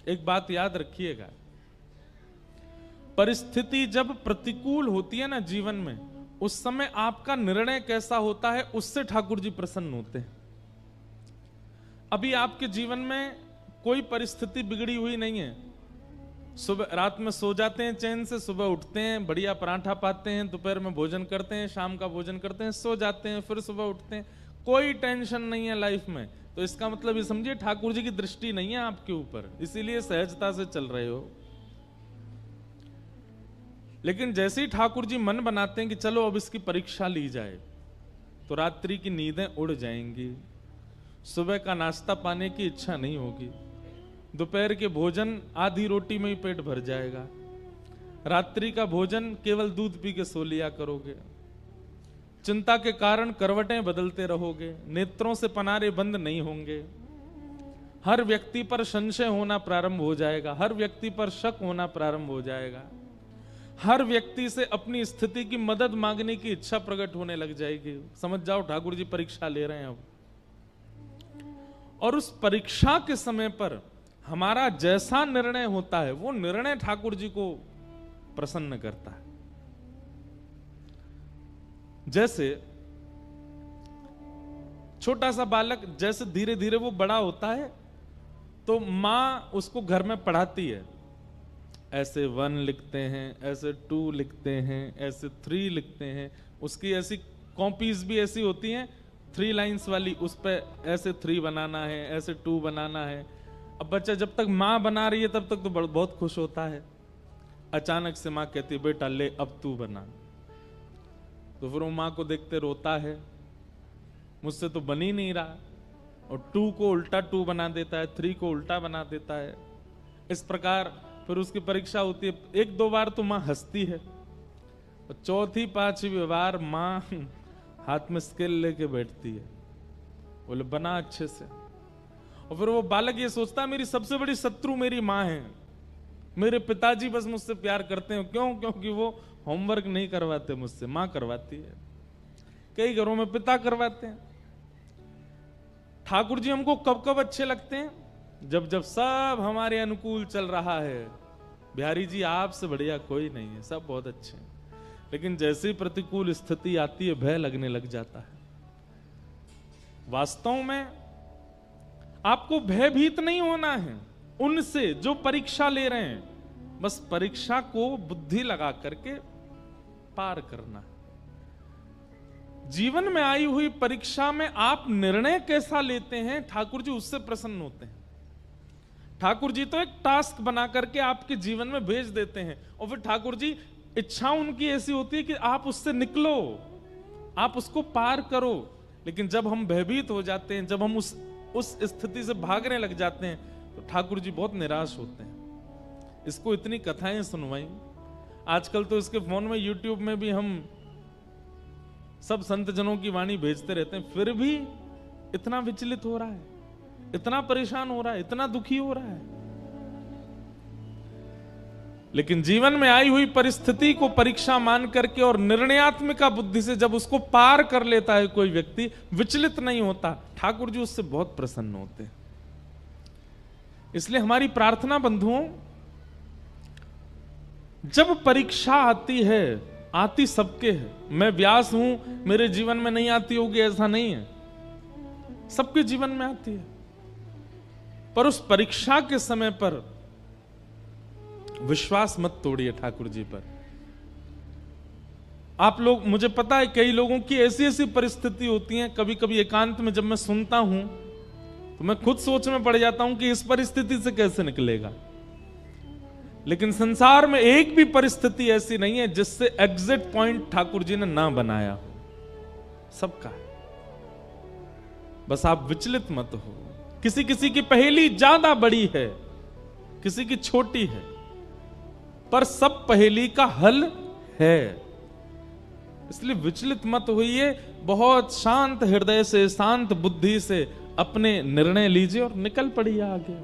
एक बात याद रखिएगा, परिस्थिति जब प्रतिकूल होती है ना जीवन में, उस समय आपका निर्णय कैसा होता है उससे ठाकुर जी प्रसन्न होते हैं। अभी आपके जीवन में कोई परिस्थिति बिगड़ी हुई नहीं है, सुबह रात में सो जाते हैं चैन से, सुबह उठते हैं, बढ़िया पराठा पाते हैं, दोपहर में भोजन करते हैं, शाम का भोजन करते हैं, सो जाते हैं, फिर सुबह उठते हैं, कोई टेंशन नहीं है लाइफ में। तो इसका मतलब ये समझिए ठाकुर जी की दृष्टि नहीं है आपके ऊपर, इसीलिए सहजता से चल रहे हो। लेकिन जैसे ही ठाकुर जी मन बनाते हैं कि चलो अब इसकी परीक्षा ली जाए, तो रात्रि की नींदें उड़ जाएंगी, सुबह का नाश्ता पाने की इच्छा नहीं होगी, दोपहर के भोजन आधी रोटी में ही पेट भर जाएगा, रात्रि का भोजन केवल दूध पी के सो लिया करोगे, चिंता के कारण करवटें बदलते रहोगे, नेत्रों से पनारे बंद नहीं होंगे, हर व्यक्ति पर संशय होना प्रारंभ हो जाएगा, हर व्यक्ति पर शक होना प्रारंभ हो जाएगा, हर व्यक्ति से अपनी स्थिति की मदद मांगने की इच्छा प्रकट होने लग जाएगी। समझ जाओ ठाकुर जी परीक्षा ले रहे हैं अब। और उस परीक्षा के समय पर हमारा जैसा निर्णय होता है वो निर्णय ठाकुर जी को प्रसन्न करता है। जैसे छोटा सा बालक जैसे धीरे धीरे वो बड़ा होता है तो मां उसको घर में पढ़ाती है, ऐसे 1 लिखते हैं, ऐसे 2 लिखते हैं, ऐसे 3 लिखते हैं, उसकी ऐसी कॉपीज भी ऐसी होती हैं 3 लाइंस वाली, उस पे ऐसे 3 बनाना है, ऐसे 2 बनाना है। अब बच्चा जब तक माँ बना रही है तब तक तो बहुत खुश होता है, अचानक से माँ कहती है बेटा ले अब तू बना, तो फिर वो माँ को देखते रोता है, मुझसे तो बन ही नहीं रहा, और 2 को उल्टा 2 बना देता है, 3 को उल्टा बना देता है। इस प्रकार फिर उसकी परीक्षा होती है, 1-2 बार तो माँ हंसती है, और 4थी-5वीं बार माँ हाथ में स्केल लेके बैठती है, बोले बना अच्छे से। और फिर वो बालक ये सोचता है मेरी सबसे बड़ी शत्रु मेरी माँ है, मेरे पिताजी बस मुझसे प्यार करते हैं, क्यों? क्योंकि वो होमवर्क नहीं करवाते मुझसे, माँ करवाती है। कई घरों में पिता करवाते हैं। ठाकुर जी हमको कब कब अच्छे लगते हैं? जब जब सब हमारे अनुकूल चल रहा है। बिहारी जी आपसे बढ़िया कोई नहीं है, सब बहुत अच्छे हैं। लेकिन जैसे ही प्रतिकूल स्थिति आती है भय लगने लग जाता है। वास्तव में आपको भयभीत नहीं होना है उनसे जो परीक्षा ले रहे हैं, बस परीक्षा को बुद्धि लगा करके पार करना है। जीवन में आई हुई परीक्षा में आप निर्णय कैसा लेते हैं ठाकुर जी उससे प्रसन्न होते हैं। ठाकुर जी तो एक टास्क बना करके आपके जीवन में भेज देते हैं, और फिर ठाकुर जी इच्छा उनकी ऐसी होती है कि आप उससे निकलो, आप उसको पार करो। लेकिन जब हम भयभीत हो जाते हैं, जब हम उस स्थिति से भागने लग जाते हैं, तो ठाकुर जी बहुत निराश होते हैं। इसको इतनी कथाएं सुनवाई, आजकल तो इसके फोन में यूट्यूब में भी हम सब संत जनों की वाणी भेजते रहते हैं, फिर भी इतना विचलित हो रहा है, इतना परेशान हो रहा है, इतना दुखी हो रहा है। लेकिन जीवन में आई हुई परिस्थिति को परीक्षा मान करके और निर्णयात्मक बुद्धि से जब उसको पार कर लेता है कोई व्यक्ति, विचलित नहीं होता, ठाकुर जी उससे बहुत प्रसन्न होते हैं। इसलिए हमारी प्रार्थना बंधुओं, जब परीक्षा आती है, आती सबके है, मैं व्यास हूं मेरे जीवन में नहीं आती होगी ऐसा नहीं है, सबके जीवन में आती है। पर उस परीक्षा के समय पर विश्वास मत तोड़िए ठाकुर जी पर। आप लोग, मुझे पता है कई लोगों की ऐसी ऐसी परिस्थिति होती है, कभी कभी एकांत में जब मैं सुनता हूं तो मैं खुद सोच में पड़ जाता हूं कि इस परिस्थिति से कैसे निकलेगा। लेकिन संसार में एक भी परिस्थिति ऐसी नहीं है जिससे एग्जिट पॉइंट ठाकुर जी ने ना बनाया हो, सबका है। बस आप विचलित मत हो। किसी किसी की पहेली ज्यादा बड़ी है, किसी की छोटी है, पर सब पहेली का हल है। इसलिए विचलित मत होइए, बहुत शांत हृदय से, शांत बुद्धि से अपने निर्णय लीजिए और निकल पड़िए आगे।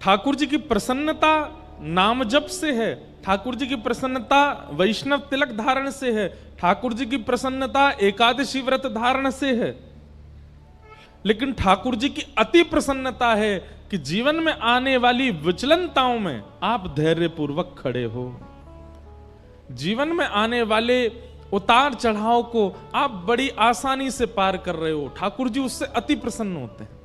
ठाकुर जी की प्रसन्नता नाम जप से है, ठाकुर जी की प्रसन्नता वैष्णव तिलक धारण से है, ठाकुर जी की प्रसन्नता एकादशी व्रत धारण से है। लेकिन ठाकुर जी की अति प्रसन्नता है कि जीवन में आने वाली विचलनताओं में आप धैर्य पूर्वक खड़े हो। जीवन में आने वाले उतार चढ़ाव को आप बड़ी आसानी से पार कर रहे हो। ठाकुर जी उससे अति प्रसन्न होते हैं।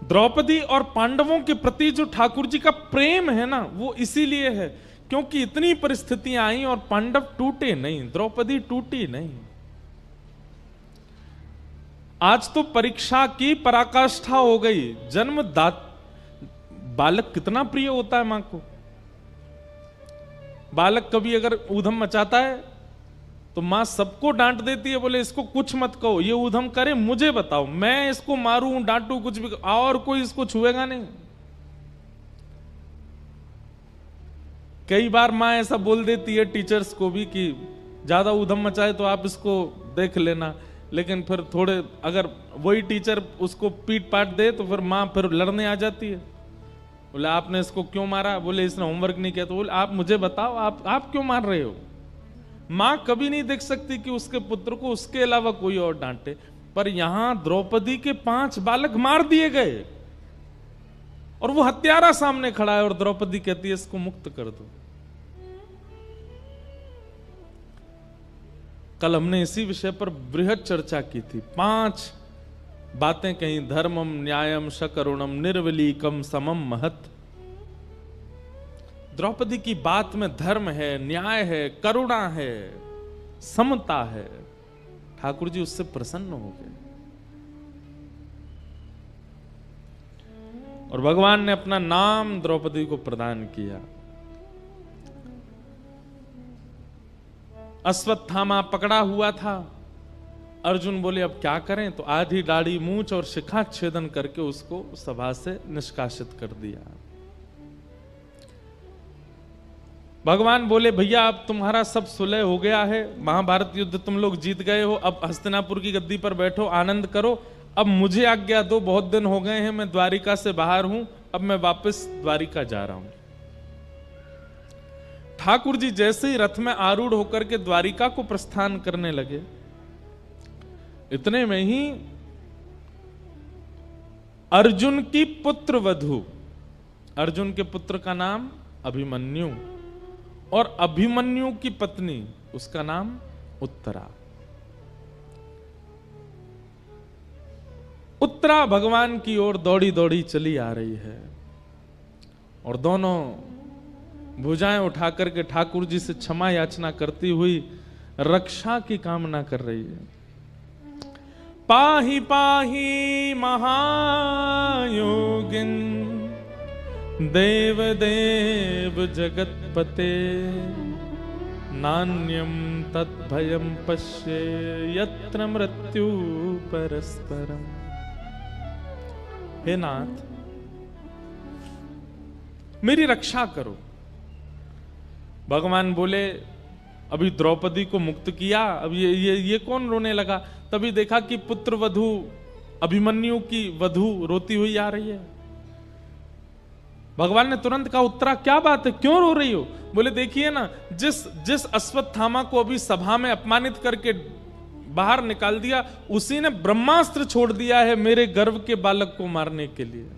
द्रौपदी और पांडवों के प्रति जो ठाकुर जी का प्रेम है ना, वो इसीलिए है क्योंकि इतनी परिस्थितियां आई और पांडव टूटे नहीं, द्रौपदी टूटी नहीं। आज तो परीक्षा की पराकाष्ठा हो गई। बालक कितना प्रिय होता है मां को। बालक कभी अगर ऊधम मचाता है तो मां सबको डांट देती है, बोले इसको कुछ मत कहो, ये ऊधम करे मुझे बताओ, मैं इसको मारूं डांटू कुछ भी, और कोई इसको छुएगा नहीं। कई बार मां ऐसा बोल देती है टीचर्स को भी कि ज्यादा ऊधम मचाए तो आप इसको देख लेना, लेकिन फिर थोड़े अगर वही टीचर उसको पीट पाट दे तो फिर मां फिर लड़ने आ जाती है। बोले आपने इसको क्यों मारा, बोले इसने होमवर्क नहीं किया, तो बोले आप मुझे बताओ आप क्यों मार रहे हो। मां कभी नहीं देख सकती कि उसके पुत्र को उसके अलावा कोई और डांटे, पर यहां द्रौपदी के 5 बालक मार दिए गए और वो हत्यारा सामने खड़ा है और द्रौपदी कहती है इसको मुक्त कर दो। कल हमने इसी विषय पर बृहद चर्चा की थी। 5 बातें कहीं, धर्मम न्यायम शकरुणम निर्वलीकम समम महत। द्रौपदी की बात में धर्म है, न्याय है, करुणा है, समता है। ठाकुर जी उससे प्रसन्न हो गए और भगवान ने अपना नाम द्रौपदी को प्रदान किया। अश्वत्थामा पकड़ा हुआ था। अर्जुन बोले अब क्या करें, तो आधी दाढ़ी मूंछ और शिखा छेदन करके उसको सभा से निष्कासित कर दिया। भगवान बोले भैया अब तुम्हारा सब सुलह हो गया है, महाभारत युद्ध तुम लोग जीत गए हो, अब हस्तिनापुर की गद्दी पर बैठो, आनंद करो। अब मुझे आज्ञा दो, बहुत दिन हो गए हैं मैं द्वारिका से बाहर हूं, अब मैं वापस द्वारिका जा रहा हूं। ठाकुर जी जैसे ही रथ में आरूढ़ होकर के द्वारिका को प्रस्थान करने लगे, इतने में ही अर्जुन की पुत्र वधू, अर्जुन के पुत्र का नाम अभिमन्यु और अभिमन्यु की पत्नी उसका नाम उत्तरा। उत्तरा भगवान की ओर दौड़ी दौड़ी चली आ रही है और दोनों भुजाएं उठा करके ठाकुर जी से क्षमा याचना करती हुई रक्षा की कामना कर रही है। पाहि पाहि महायोगिन देव देव जगतपते नान्यम तद्भयम पश्ये यत्र मृत्यु परस्परम। हे नाथ मेरी रक्षा करो। भगवान बोले अभी द्रौपदी को मुक्त किया, अब ये कौन रोने लगा। तभी देखा कि पुत्र वधू अभिमन्यु की वधू रोती हुई आ रही है। भगवान ने तुरंत कहा उत्तरा क्या बात है, क्यों रो रही हो। बोले देखिए ना, जिस अश्वत्थामा को अभी सभा में अपमानित करके बाहर निकाल दिया, उसी ने ब्रह्मास्त्र छोड़ दिया है मेरे गर्भ के बालक को मारने के लिए।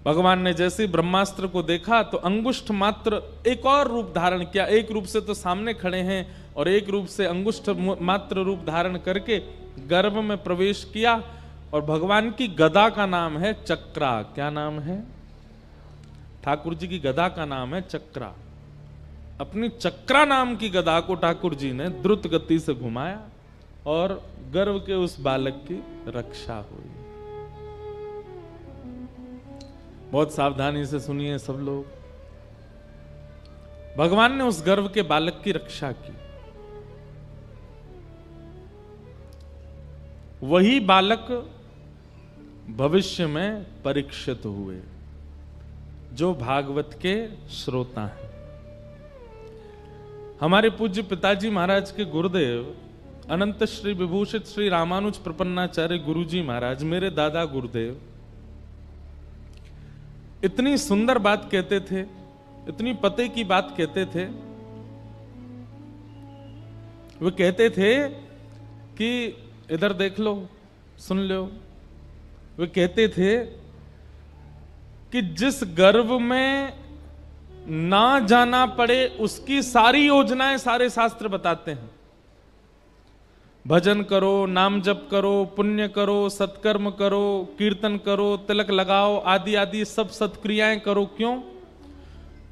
भगवान ने जैसे ही ब्रह्मास्त्र को देखा तो अंगुष्ठ मात्र एक और रूप धारण किया। एक रूप से तो सामने खड़े हैं और एक रूप से अंगुष्ठ मात्र रूप धारण करके गर्भ में प्रवेश किया और भगवान की गदा का नाम है चक्रा। क्या नाम है? ठाकुर जी की गदा का नाम है चक्रा। अपनी चक्रा नाम की गदा को ठाकुर जी ने द्रुत गति से घुमाया और गर्भ के उस बालक की रक्षा हुई। बहुत सावधानी से सुनिए सब लोग। भगवान ने उस गर्भ के बालक की रक्षा की। वही बालक भविष्य में परीक्षित हुए, जो भागवत के श्रोता हैं। हमारे पूज्य पिताजी महाराज के गुरुदेव अनंत श्री विभूषित श्री रामानुज प्रपन्नाचार्य गुरुजी महाराज, मेरे दादा गुरुदेव, इतनी सुंदर बात कहते थे, इतनी पते की बात कहते थे। वे कहते थे कि इधर देख लो, सुन लो। वे कहते थे कि जिस गर्भ में ना जाना पड़े उसकी सारी योजनाएं सारे शास्त्र बताते हैं। भजन करो, नाम जप करो, पुण्य करो, सत्कर्म करो, कीर्तन करो, तिलक लगाओ, आदि आदि सब सत्क्रियाएं करो। क्यों?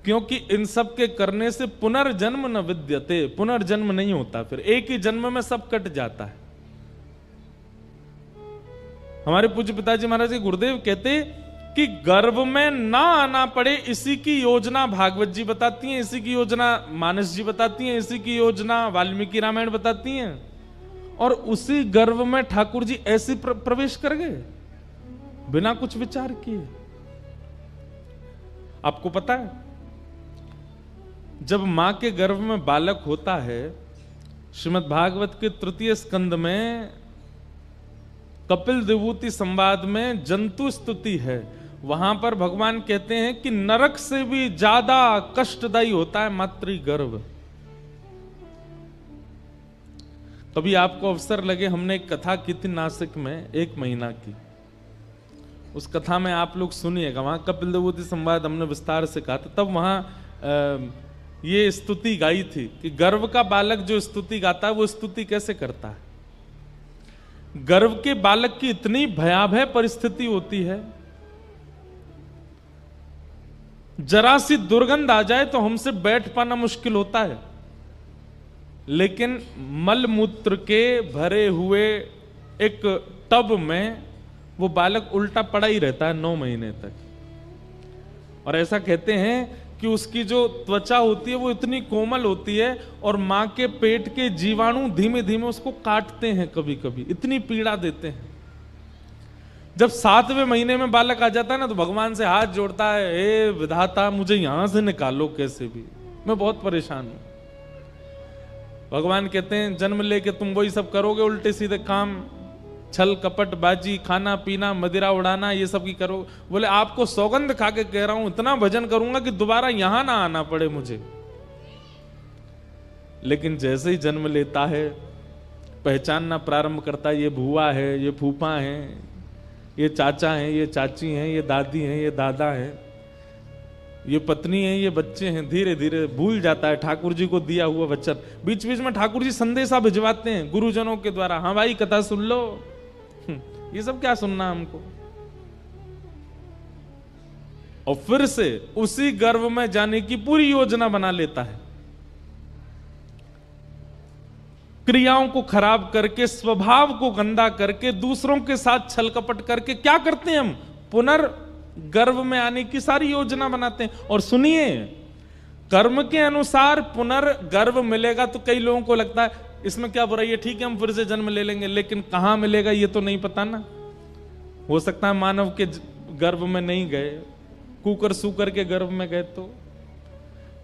क्योंकि इन सब के करने से पुनर्जन्म न विद्यते, पुनर्जन्म नहीं होता, फिर एक ही जन्म में सब कट जाता है। हमारे पूज्य पिताजी महाराज जी गुरुदेव कहते कि गर्भ में ना आना पड़े, इसी की योजना भागवत जी बताती हैं, इसी की योजना मानस जी बताती हैं, इसी की योजना वाल्मीकि रामायण बताती हैं। और उसी गर्भ में ठाकुर जी ऐसे प्रवेश कर गए बिना कुछ विचार किए। आपको पता है, जब मां के गर्भ में बालक होता है, श्रीमद् भागवत के तृतीय स्कंद में कपिल विभूति संवाद में जंतु स्तुति है। वहां पर भगवान कहते हैं कि नरक से भी ज्यादा कष्टदायी होता है मातृगर्भ। कभी आपको अवसर लगे, हमने एक कथा की थी नासिक में 1 महीना की, उस कथा में आप लोग सुनिएगा। वहां कपिल विभूति संवाद हमने विस्तार से कहा था। तब वहां ये स्तुति गाई थी कि गर्भ का बालक जो स्तुति गाता है वो स्तुति कैसे करता है। गर्भ के बालक की इतनी भयावह परिस्थिति होती है, जरा सी दुर्गंध आ जाए तो हमसे बैठ पाना मुश्किल होता है, लेकिन मल मूत्र के भरे हुए एक टब में वो बालक उल्टा पड़ा ही रहता है 9 महीने तक। और ऐसा कहते हैं कि उसकी जो त्वचा होती है वो इतनी कोमल होती है और मां के पेट के जीवाणु धीमे धीमे उसको काटते हैं, कभी कभी इतनी पीड़ा देते हैं। जब 7वें महीने में बालक आ जाता है ना, तो भगवान से हाथ जोड़ता है, हे विधाता मुझे यहां से निकालो कैसे भी, मैं बहुत परेशान हूं। भगवान कहते हैं जन्म लेके तुम वही सब करोगे, उल्टे सीधे काम, छल कपट बाजी, खाना पीना, मदिरा उड़ाना, ये सब की करो। बोले आपको सौगंध खा के कह रहा हूं, इतना भजन करूंगा कि दोबारा यहां ना आना पड़े मुझे। लेकिन जैसे ही जन्म लेता है, पहचानना प्रारंभ करता है, ये भूआ है, ये फूफा है, ये चाचा हैं, ये चाची हैं, ये दादी हैं, ये दादा हैं, ये पत्नी है, ये बच्चे हैं। धीरे धीरे भूल जाता है ठाकुर जी को दिया हुआ वचन। बीच बीच में ठाकुर जी संदेशा भिजवाते हैं गुरुजनों के द्वारा, हाँ भाई कथा सुन लो। ये सब क्या सुनना हमको। और फिर से उसी गर्भ में जाने की पूरी योजना बना लेता है, क्रियाओं को खराब करके, स्वभाव को गंदा करके, दूसरों के साथ छल कपट करके क्या करते हैं हम, पुनर्गर्भ में आने की सारी योजना बनाते हैं। और सुनिए, कर्म के अनुसार पुनर्गर्भ मिलेगा तो कई लोगों को लगता है इसमें क्या बुराई है, ठीक है हम फिर से जन्म ले लेंगे, लेकिन कहां मिलेगा ये तो नहीं पता ना। हो सकता है मानव के गर्भ में नहीं गए, कुकर सूकर के गर्भ में गए, तो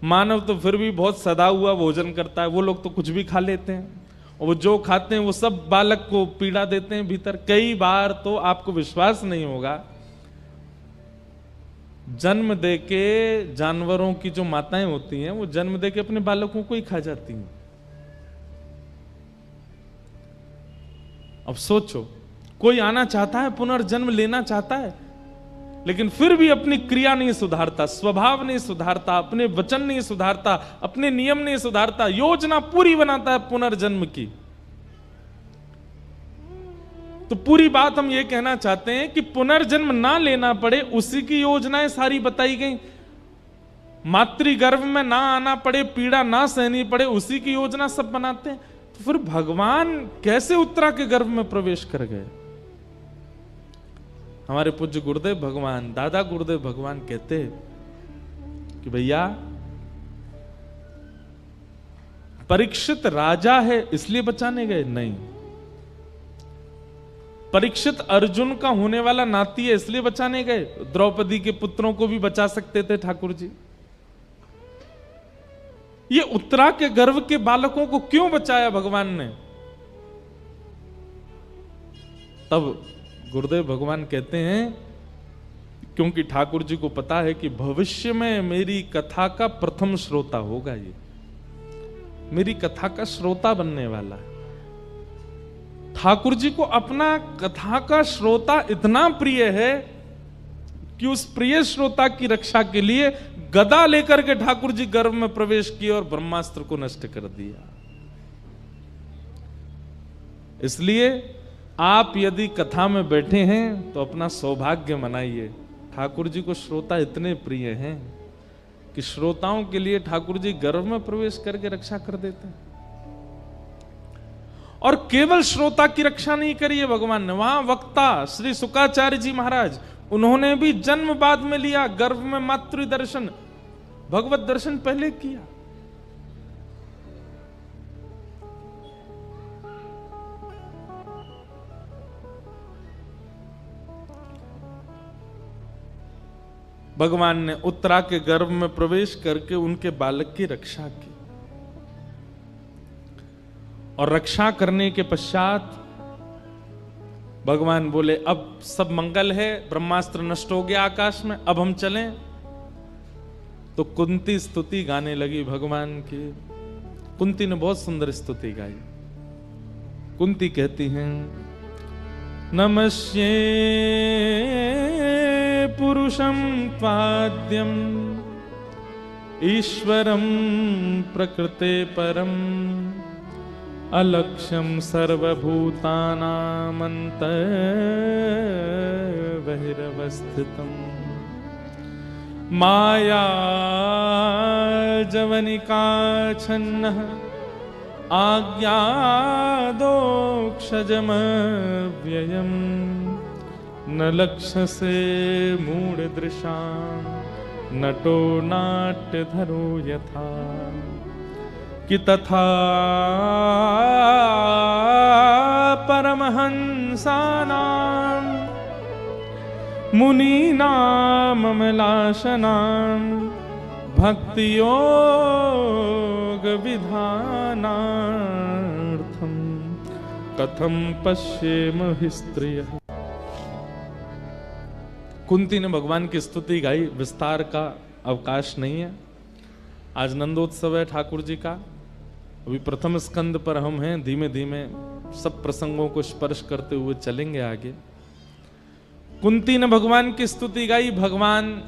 मानव तो फिर भी बहुत सदा हुआ भोजन करता है, वो लोग तो कुछ भी खा लेते हैं, और वो जो खाते हैं वो सब बालक को पीड़ा देते हैं भीतर। कई बार तो आपको विश्वास नहीं होगा, जन्म दे के जानवरों की जो माताएं होती हैं वो जन्म दे के अपने बालकों को ही खा जाती हैं। अब सोचो, कोई आना चाहता है, पुनर्जन्म लेना चाहता है, लेकिन फिर भी अपनी क्रिया नहीं सुधारता, स्वभाव नहीं सुधारता, अपने वचन नहीं सुधारता, अपने नियम नहीं सुधारता, योजना पूरी बनाता है पुनर्जन्म की। तो पूरी बात हम ये कहना चाहते हैं कि पुनर्जन्म ना लेना पड़े, उसी की योजनाएं सारी बताई गई। मातृगर्भ में ना आना पड़े, पीड़ा ना सहनी पड़े, उसी की योजना सब बनाते हैं। तो फिर भगवान कैसे उत्तरा के गर्भ में प्रवेश कर गए। हमारे पूज्य गुरुदेव भगवान, दादा गुरुदेव भगवान कहते कि भैया परीक्षित राजा है इसलिए बचाने गए नहीं, परीक्षित अर्जुन का होने वाला नाती है इसलिए बचाने गए। द्रौपदी के पुत्रों को भी बचा सकते थे ठाकुर जी। ये उत्तरा के गर्भ के बालकों को क्यों बचाया भगवान ने? तब गुरुदेव भगवान कहते हैं, क्योंकि ठाकुर जी को पता है कि भविष्य में मेरी कथा का प्रथम श्रोता होगा, ये मेरी कथा का श्रोता बनने वाला है। ठाकुर जी को अपना कथा का श्रोता इतना प्रिय है कि उस प्रिय श्रोता की रक्षा के लिए गदा लेकर के ठाकुर जी गर्भ में प्रवेश किए और ब्रह्मास्त्र को नष्ट कर दिया। इसलिए आप यदि कथा में बैठे हैं तो अपना सौभाग्य मनाइए। ठाकुर जी को श्रोता इतने प्रिय हैं कि श्रोताओं के लिए ठाकुर जी गर्भ में प्रवेश करके रक्षा कर देते हैं। और केवल श्रोता की रक्षा नहीं करी है भगवान ने, वहां वक्ता श्री शुकाचार्य जी महाराज, उन्होंने भी जन्म बाद में लिया, गर्भ में मातृ दर्शन, भगवत दर्शन पहले किया। भगवान ने उत्तरा के गर्भ में प्रवेश करके उनके बालक की रक्षा की, और रक्षा करने के पश्चात भगवान बोले अब सब मंगल है, ब्रह्मास्त्र नष्ट हो गया आकाश में, अब हम चलें। तो कुंती स्तुति गाने लगी भगवान की। कुंती ने बहुत सुंदर स्तुति गाई। कुंती कहती हैं, नमस्ये पुरुषं त्वाद्यं ईश्वरं प्रकृते परम अलक्ष्यं सर्वभूतानामन्तर्बहिरवस्थितं माया जवनिकाच्छन्नः आज्ञादोक्षजमव्ययम् न लक्ष्यसे मूढदृशां नटो नाट्यधरो यथा कि तथा परमहंसानां मुनीनाममलाशनां भक्तियोग विधानार्थं कथं पश्येम हि स्त्रियः। कुंती ने भगवान की स्तुति गाई। विस्तार का अवकाश नहीं है, आज नंदोत्सव है ठाकुर जी का। अभी प्रथम स्कंद पर हम हैं, धीमे धीमे सब प्रसंगों को स्पर्श करते हुए चलेंगे आगे। कुंती ने भगवान की स्तुति गाई। भगवान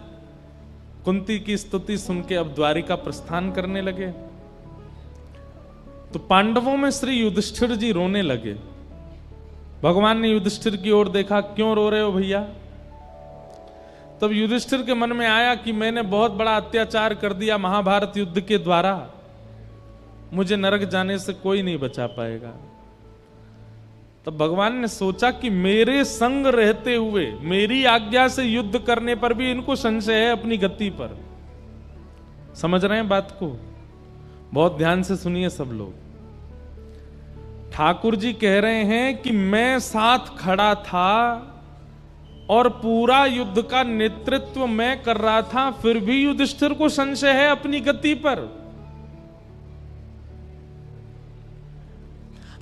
कुंती की स्तुति सुन के अब द्वारिका प्रस्थान करने लगे। तो पांडवों में श्री युधिष्ठिर जी रोने लगे। भगवान ने युधिष्ठिर की ओर देखा, क्यों रो रहे हो भैया? तब युधिष्ठिर के मन में आया कि मैंने बहुत बड़ा अत्याचार कर दिया महाभारत युद्ध के द्वारा, मुझे नरक जाने से कोई नहीं बचा पाएगा। तब भगवान ने सोचा कि मेरे संग रहते हुए, मेरी आज्ञा से युद्ध करने पर भी इनको संशय है अपनी गति पर। समझ रहे हैं बात को? बहुत ध्यान से सुनिए सब लोग। ठाकुर जी कह रहे हैं कि मैं साथ खड़ा था और पूरा युद्ध का नेतृत्व मैं कर रहा था, फिर भी युधिष्ठिर को संशय है अपनी गति पर।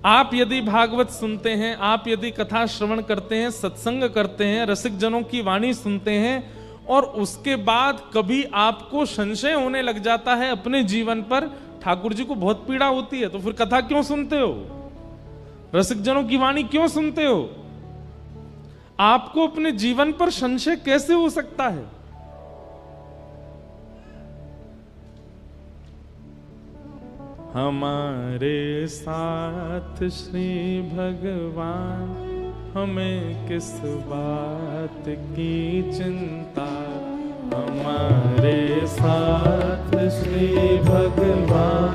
आप यदि भागवत सुनते हैं, आप यदि कथा श्रवण करते हैं, सत्संग करते हैं, रसिक जनों की वाणी सुनते हैं, और उसके बाद कभी आपको संशय होने लग जाता है अपने जीवन पर, ठाकुर जी को बहुत पीड़ा होती है, तो फिर कथा क्यों सुनते हो? रसिक जनों की वाणी क्यों सुनते हो? आपको अपने जीवन पर संशय कैसे हो सकता है? हमारे साथ श्री भगवान, हमें किस बात की चिंता। हमारे साथ श्री भगवान,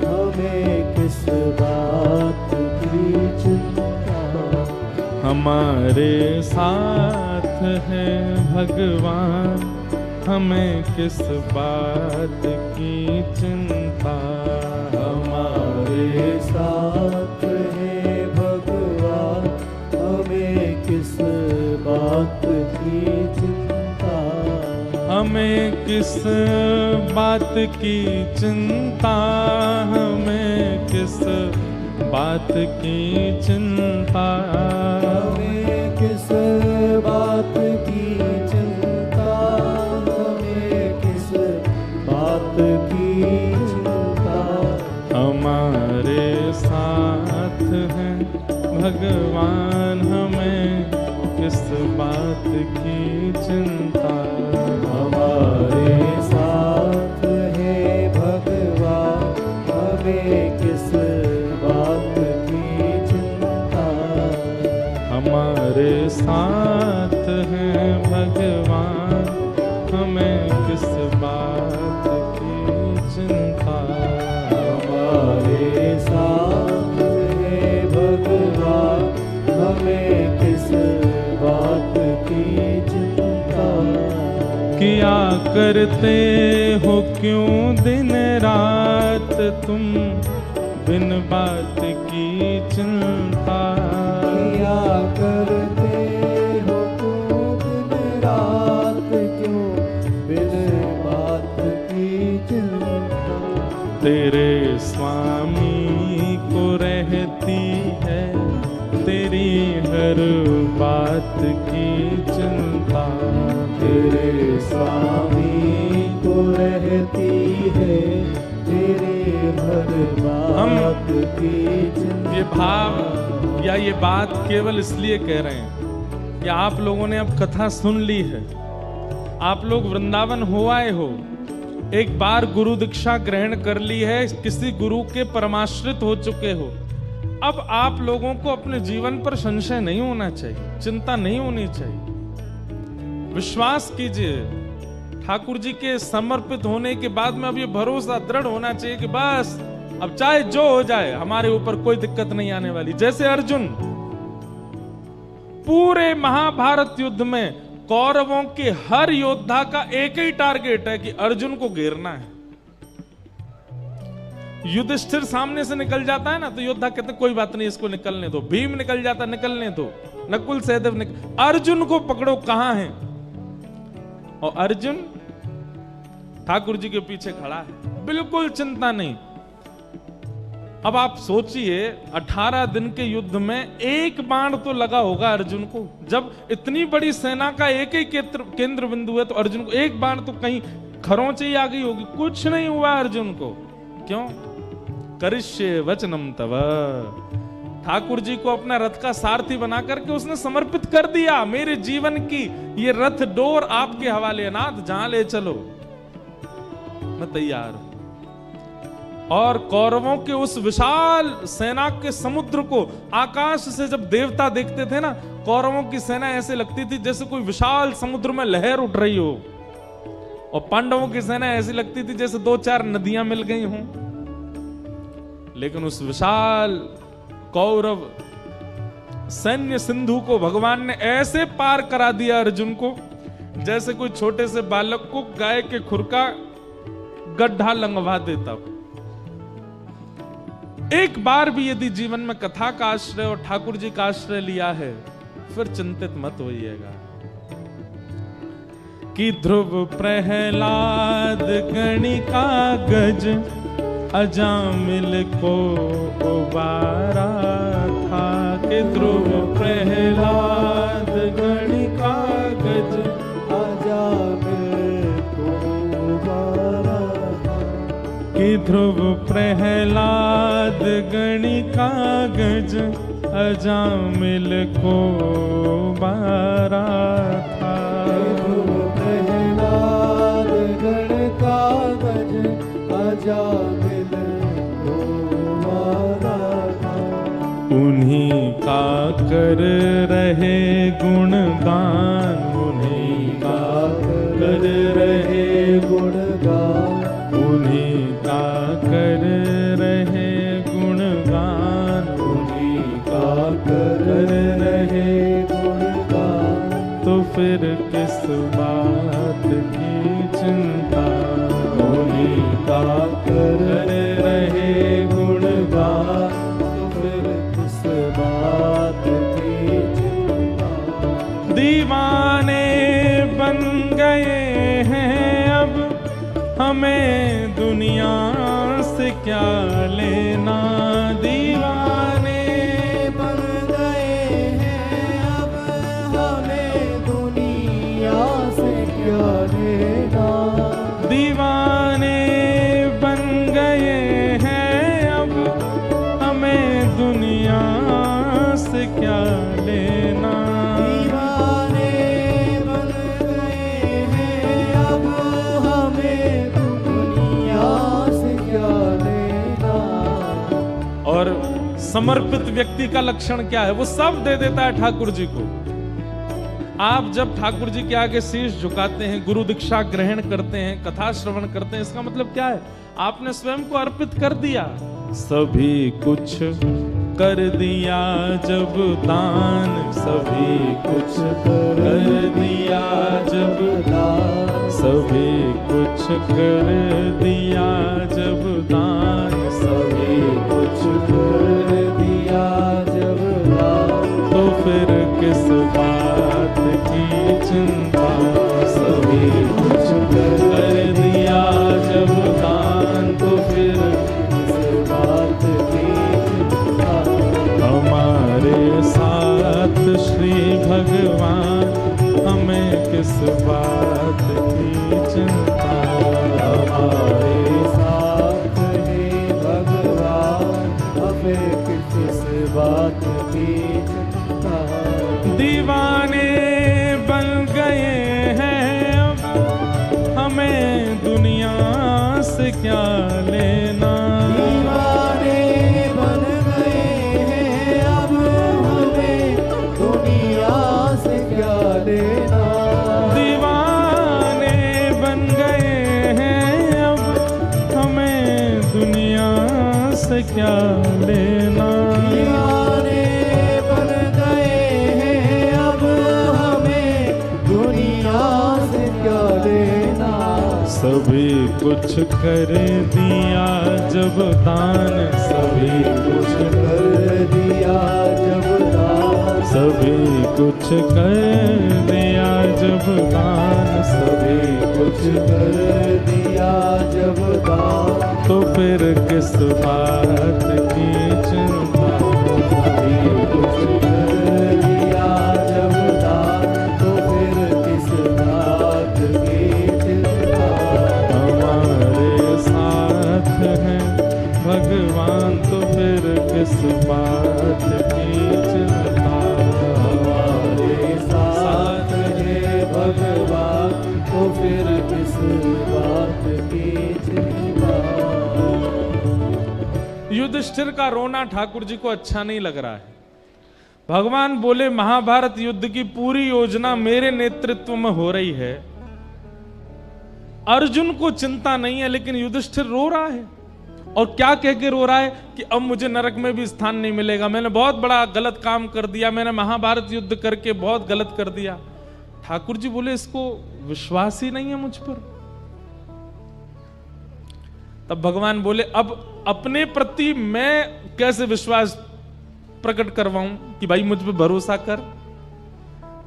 हमें किस बात की चिंता। हमारे साथ है भगवान, हमें किस बात की चिंता। हमारे साथ है भगवान, हमें किस बात की चिंता। हमें किस बात की चिंता, हमें किस बात की चिंता। हमें बात की चिंता, हमें किस बात की चिंता। हमारे साथ हैं भगवान, हमें किस बात की चिंता। हमारे साथ है भगवान, हमें किस बात की चिंता। हमारे साथ हैं भगवान, हमें किस बात की चिंता। हमारे साथ है भगवान, हमें किस बात की चिंता। किया करते हो क्यों दिन रात तुम बिन बात की चिंता। किया करते हो तुम दिन रात क्यों बिन बात की चिंता। तेरे स्वामी को रहती है तेरी हर बात की चिंता। तेरे स्वामी को रहती है तेरी हर बात की चिंता। ये भाव या ये बात केवल इसलिए कह रहे हैं कि आप लोगों ने अब कथा सुन ली है, आप लोग वृंदावन हो आए हो, एक बार गुरु दीक्षा ग्रहण कर ली है, किसी गुरु के परमाश्रित हो चुके हो। अब आप लोगों को अपने जीवन पर संशय नहीं होना चाहिए, चिंता नहीं होनी चाहिए। विश्वास कीजिए, ठाकुर जी के समर्पित होने के बाद में अब ये भरोसा दृढ़ होना चाहिए कि बस अब चाहे जो हो जाए हमारे ऊपर कोई दिक्कत नहीं आने वाली। जैसे अर्जुन, पूरे महाभारत युद्ध में कौरवों के हर योद्धा का एक ही टारगेट है कि अर्जुन को घेरना है। युधिष्ठिर सामने से निकल जाता है ना तो योद्धा कहते कोई बात नहीं, इसको निकलने दो। भीम निकल जाता, निकलने दो। नकुल सहदेव अर्जुन को पकड़ो, कहां है? और अर्जुन ठाकुर जी के पीछे खड़ा है, बिल्कुल चिंता नहीं। अब आप सोचिए 18 दिन के युद्ध में एक बाण तो लगा होगा अर्जुन को। जब इतनी बड़ी सेना का एक ही केंद्र बिंदु है तो अर्जुन को एक बाण तो कहीं खरोंच ही आ गई होगी। कुछ नहीं हुआ अर्जुन को। क्यों? करिष्ये वचनम तव। ठाकुर जी को अपना रथ का सारथी बना करके उसने समर्पित कर दिया। मेरे जीवन की ये रथ डोर आपके हवाले, नाथ जहां ले चलो मैं तैयार हूं। और कौरवों के उस विशाल सेना के समुद्र को आकाश से जब देवता देखते थे ना, कौरवों की सेना ऐसे लगती थी जैसे कोई विशाल समुद्र में लहर उठ रही हो, और पांडवों की सेना ऐसी लगती थी जैसे 2-4 नदियां मिल गई हों। लेकिन उस विशाल कौरव सैन्य सिंधु को भगवान ने ऐसे पार करा दिया अर्जुन को, जैसे कोई छोटे से बालक को गाय के खुर का गड्ढा लंघवा देता। एक बार भी यदि जीवन में कथा का आश्रय और ठाकुर जी का आश्रय लिया है, फिर चिंतित मत होइएगा कि ध्रुव प्रहलाद गणिका गज अजामिल को उबारा था। कि ध्रुव प्रहलाद गणिका गज अजामिल को उबारा था। कि ध्रुव प्रहलाद गणिका गज अजामिल को उबारा था। ध्रुव प्रहलाद गणिका गज अजामिल को उबारा था। उन्हीं का कर रहे गुणगान, उन्हीं का कर रहे गुणगान, उन्हीं का कर रहे गुणगान, उन्हीं का कर रहे गुणगान। तो फिर किस बात की चिंता। उन्हीं का कर रहे गुणगान, तो फिर किस बात की चिंता। दीवाने बन गए हैं अब, हमें दुनिया से क्या लेना। दीवाने बन गए हैं अब, हमें समर्पित व्यक्ति का लक्षण क्या है, वो सब दे देता है ठाकुर जी को। आप जब ठाकुर जी के आगे शीश झुकाते हैं, गुरु दीक्षा ग्रहण करते हैं, कथा श्रवण करते हैं, इसका मतलब क्या है, आपने स्वयं को अर्पित कर दिया। सभी कुछ कर दिया जब दान, सभी कुछ कर दिया जब दान, सभी कुछ कर दिया जब दान, सभी कुछ कर दिया जब दान, तो फिर किस बात की चिंता। सभी कुछ कर दिया जब दान, तो फिर किस बात की चिंता। हमारे साथ श्री भगवान, हमें किस बात की चिंता। हमारे साथ ही भगवान, हमें किस बात की चिंता। दीवाने बन गए हैं अब, हमें दुनिया से क्या लेना। दीवाने बन गए हैं अब, हमें दुनिया से क्या लेना। दीवाने बन गए हैं अब, हमें दुनिया से क्या लेना। दीवाने बन गए हैं अब, हमें दुनिया से क्या लेना। सभी कुछ कर दिया जब दान, सभी कुछ कर दिया जब दान, सभी कुछ कर दिया जब दान, सभी कुछ कर दिया जब दान, तो फिर किस बात की चिंता। सभी कुछ कर दिया जब दान, तो फिर किस बात की चिंता। हमारे साथ हैं भगवान, तो फिर किस बात की चिंता। हमारे साथ है भगवान, तो फिर किस बात की चिंता। युधिष्ठिर का रोना ठाकुर जी को अच्छा नहीं लग रहा है। भगवान बोले, महाभारत युद्ध की पूरी योजना मेरे नेतृत्व में हो रही है, अर्जुन को चिंता नहीं है, लेकिन युधिष्ठिर रो रहा है। और क्या कह के रो रहा है कि अब मुझे नरक में भी स्थान नहीं मिलेगा, मैंने बहुत बड़ा गलत काम कर दिया, मैंने महाभारत युद्ध करके बहुत गलत कर दिया। ठाकुर जी बोले, इसको विश्वास ही नहीं है मुझ पर। तब भगवान बोले, अब अपने प्रति मैं कैसे विश्वास प्रकट करवाऊं कि भाई मुझ पे भरोसा कर।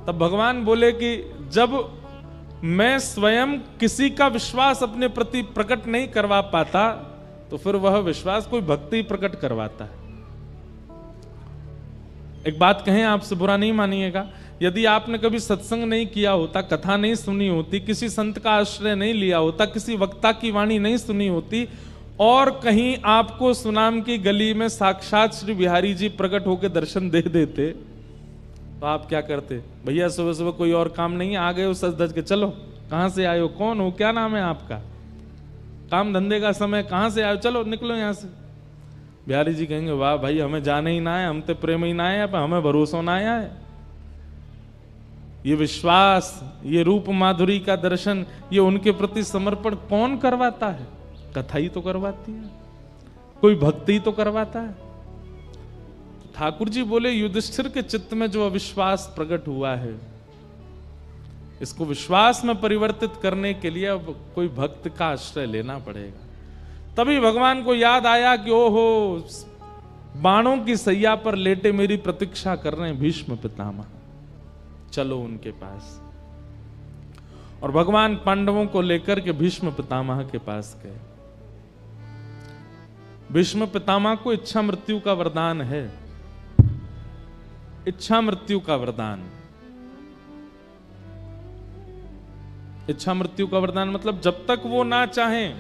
तब भगवान बोले कि जब मैं स्वयं किसी का विश्वास अपने प्रति प्रकट नहीं करवा पाता, तो फिर वह विश्वास कोई भक्ति प्रकट करवाता है। एक बात कहें, आपसे बुरा नहीं मानिएगा, यदि आपने कभी सत्संग नहीं किया होता, कथा नहीं सुनी होती, किसी संत का आश्रय नहीं लिया होता, किसी वक्ता की वाणी नहीं सुनी होती, और कहीं आपको सुनाम की गली में साक्षात श्री बिहारी जी प्रकट होकर दर्शन दे देते, तो आप क्या करते? भैया सुबह सुबह कोई और काम नहीं है, आ गए हो सज धज के, चलो कहां से आए हो, कौन हो, क्या नाम है आपका, काम धंधे का समय, कहां से आए हो, चलो निकलो यहां से। बिहारी जी कहेंगे, वाह भाई, हमें जाने ही ना है, हम तो प्रेम ही ना है, हमें भरोसा ना है। ये विश्वास, ये रूप माधुरी का दर्शन, ये उनके प्रति समर्पण कौन करवाता है? कथा ही तो करवाती है, कोई भक्ति तो करवाता है। ठाकुर जी बोले, युधिष्ठिर के चित्त में जो अविश्वास प्रकट हुआ है, इसको विश्वास में परिवर्तित करने के लिए अब कोई भक्त का आश्रय लेना पड़ेगा। तभी भगवान को याद आया कि ओहो, बाणों की सैया पर लेटे मेरी प्रतीक्षा कर रहे हैं भीष्म पितामह, चलो उनके पास। और भगवान पांडवों को लेकर के भीष्म पितामह के पास गए। भीष्म पितामह को इच्छा मृत्यु का वरदान है, इच्छा मृत्यु का वरदान। इच्छा मृत्यु का वरदान मतलब जब तक वो ना चाहें,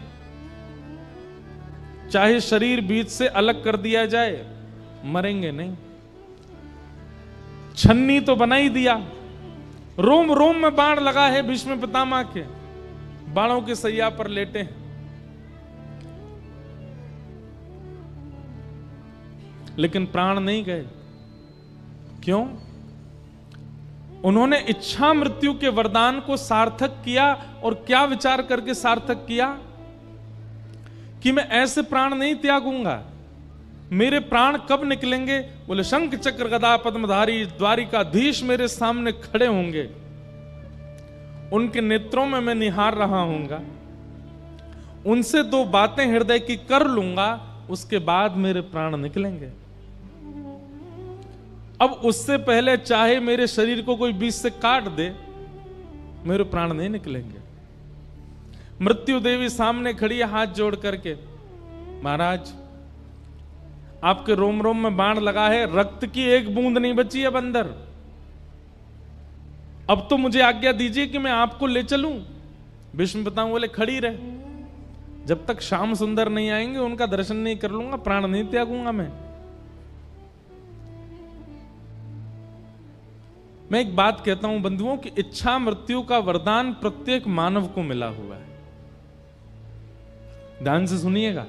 चाहे शरीर बीच से अलग कर दिया जाए, मरेंगे नहीं। छन्नी तो बना ही दिया, रोम रोम में बाण लगा है भीष्म पितामह के, बाणों के सैया पर लेटे हैं। लेकिन प्राण नहीं गए। क्यों? उन्होंने इच्छा मृत्यु के वरदान को सार्थक किया। और क्या विचार करके सार्थक किया? कि मैं ऐसे प्राण नहीं त्यागूंगा। मेरे प्राण कब निकलेंगे? बोले शंख चक्र गदा पद्मधारी द्वारिकाधीश मेरे सामने खड़े होंगे, उनके नेत्रों में मैं निहार रहा हूंगा, उनसे दो बातें हृदय की कर लूंगा, उसके बाद मेरे प्राण निकलेंगे। अब उससे पहले चाहे मेरे शरीर को कोई बीच से काट दे, मेरे प्राण नहीं निकलेंगे। मृत्यु देवी सामने खड़ी है हाथ जोड़ करके, महाराज आपके रोम रोम में बाण लगा है, रक्त की एक बूंद नहीं बची अब अंदर। अब तो मुझे आज्ञा दीजिए कि मैं आपको ले चलूं। भीष्म बताऊं बोले खड़ी रहे, जब तक श्याम सुंदर नहीं आएंगे उनका दर्शन नहीं कर लूंगा, प्राण नहीं त्यागूंगा मैं एक बात कहता हूं बंधुओं कि इच्छा मृत्यु का वरदान प्रत्येक मानव को मिला हुआ है। ध्यान से सुनिएगा,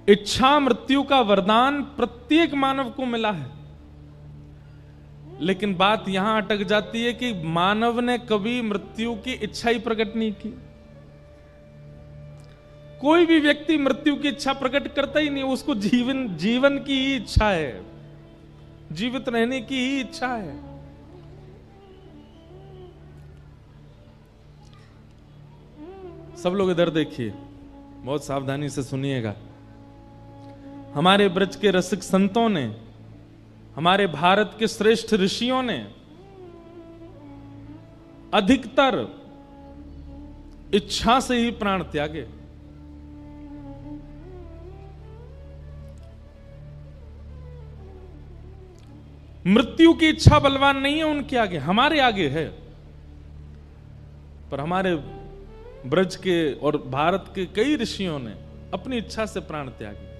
इच्छा मृत्यु का वरदान प्रत्येक मानव को मिला है। लेकिन बात यहां अटक जाती है कि मानव ने कभी मृत्यु की इच्छा ही प्रकट नहीं की। कोई भी व्यक्ति मृत्यु की इच्छा प्रकट करता ही नहीं, उसको जीवन की ही इच्छा है, जीवित रहने की ही इच्छा है। सब लोग इधर देखिए, बहुत सावधानी से सुनिएगा। हमारे ब्रज के रसिक संतों ने, हमारे भारत के श्रेष्ठ ऋषियों ने अधिकतर इच्छा से ही प्राण त्यागे। मृत्यु की इच्छा बलवान नहीं है उनके आगे, हमारे आगे है। पर हमारे ब्रज के और भारत के कई ऋषियों ने अपनी इच्छा से प्राण त्यागे।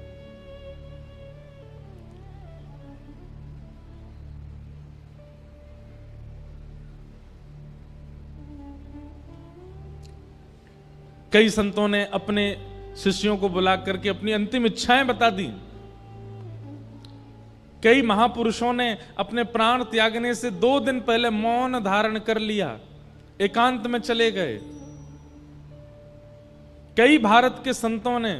कई संतों ने अपने शिष्यों को बुला करके अपनी अंतिम इच्छाएं बता दी। कई महापुरुषों ने अपने प्राण त्यागने से 2 दिन पहले मौन धारण कर लिया, एकांत में चले गए। कई भारत के संतों ने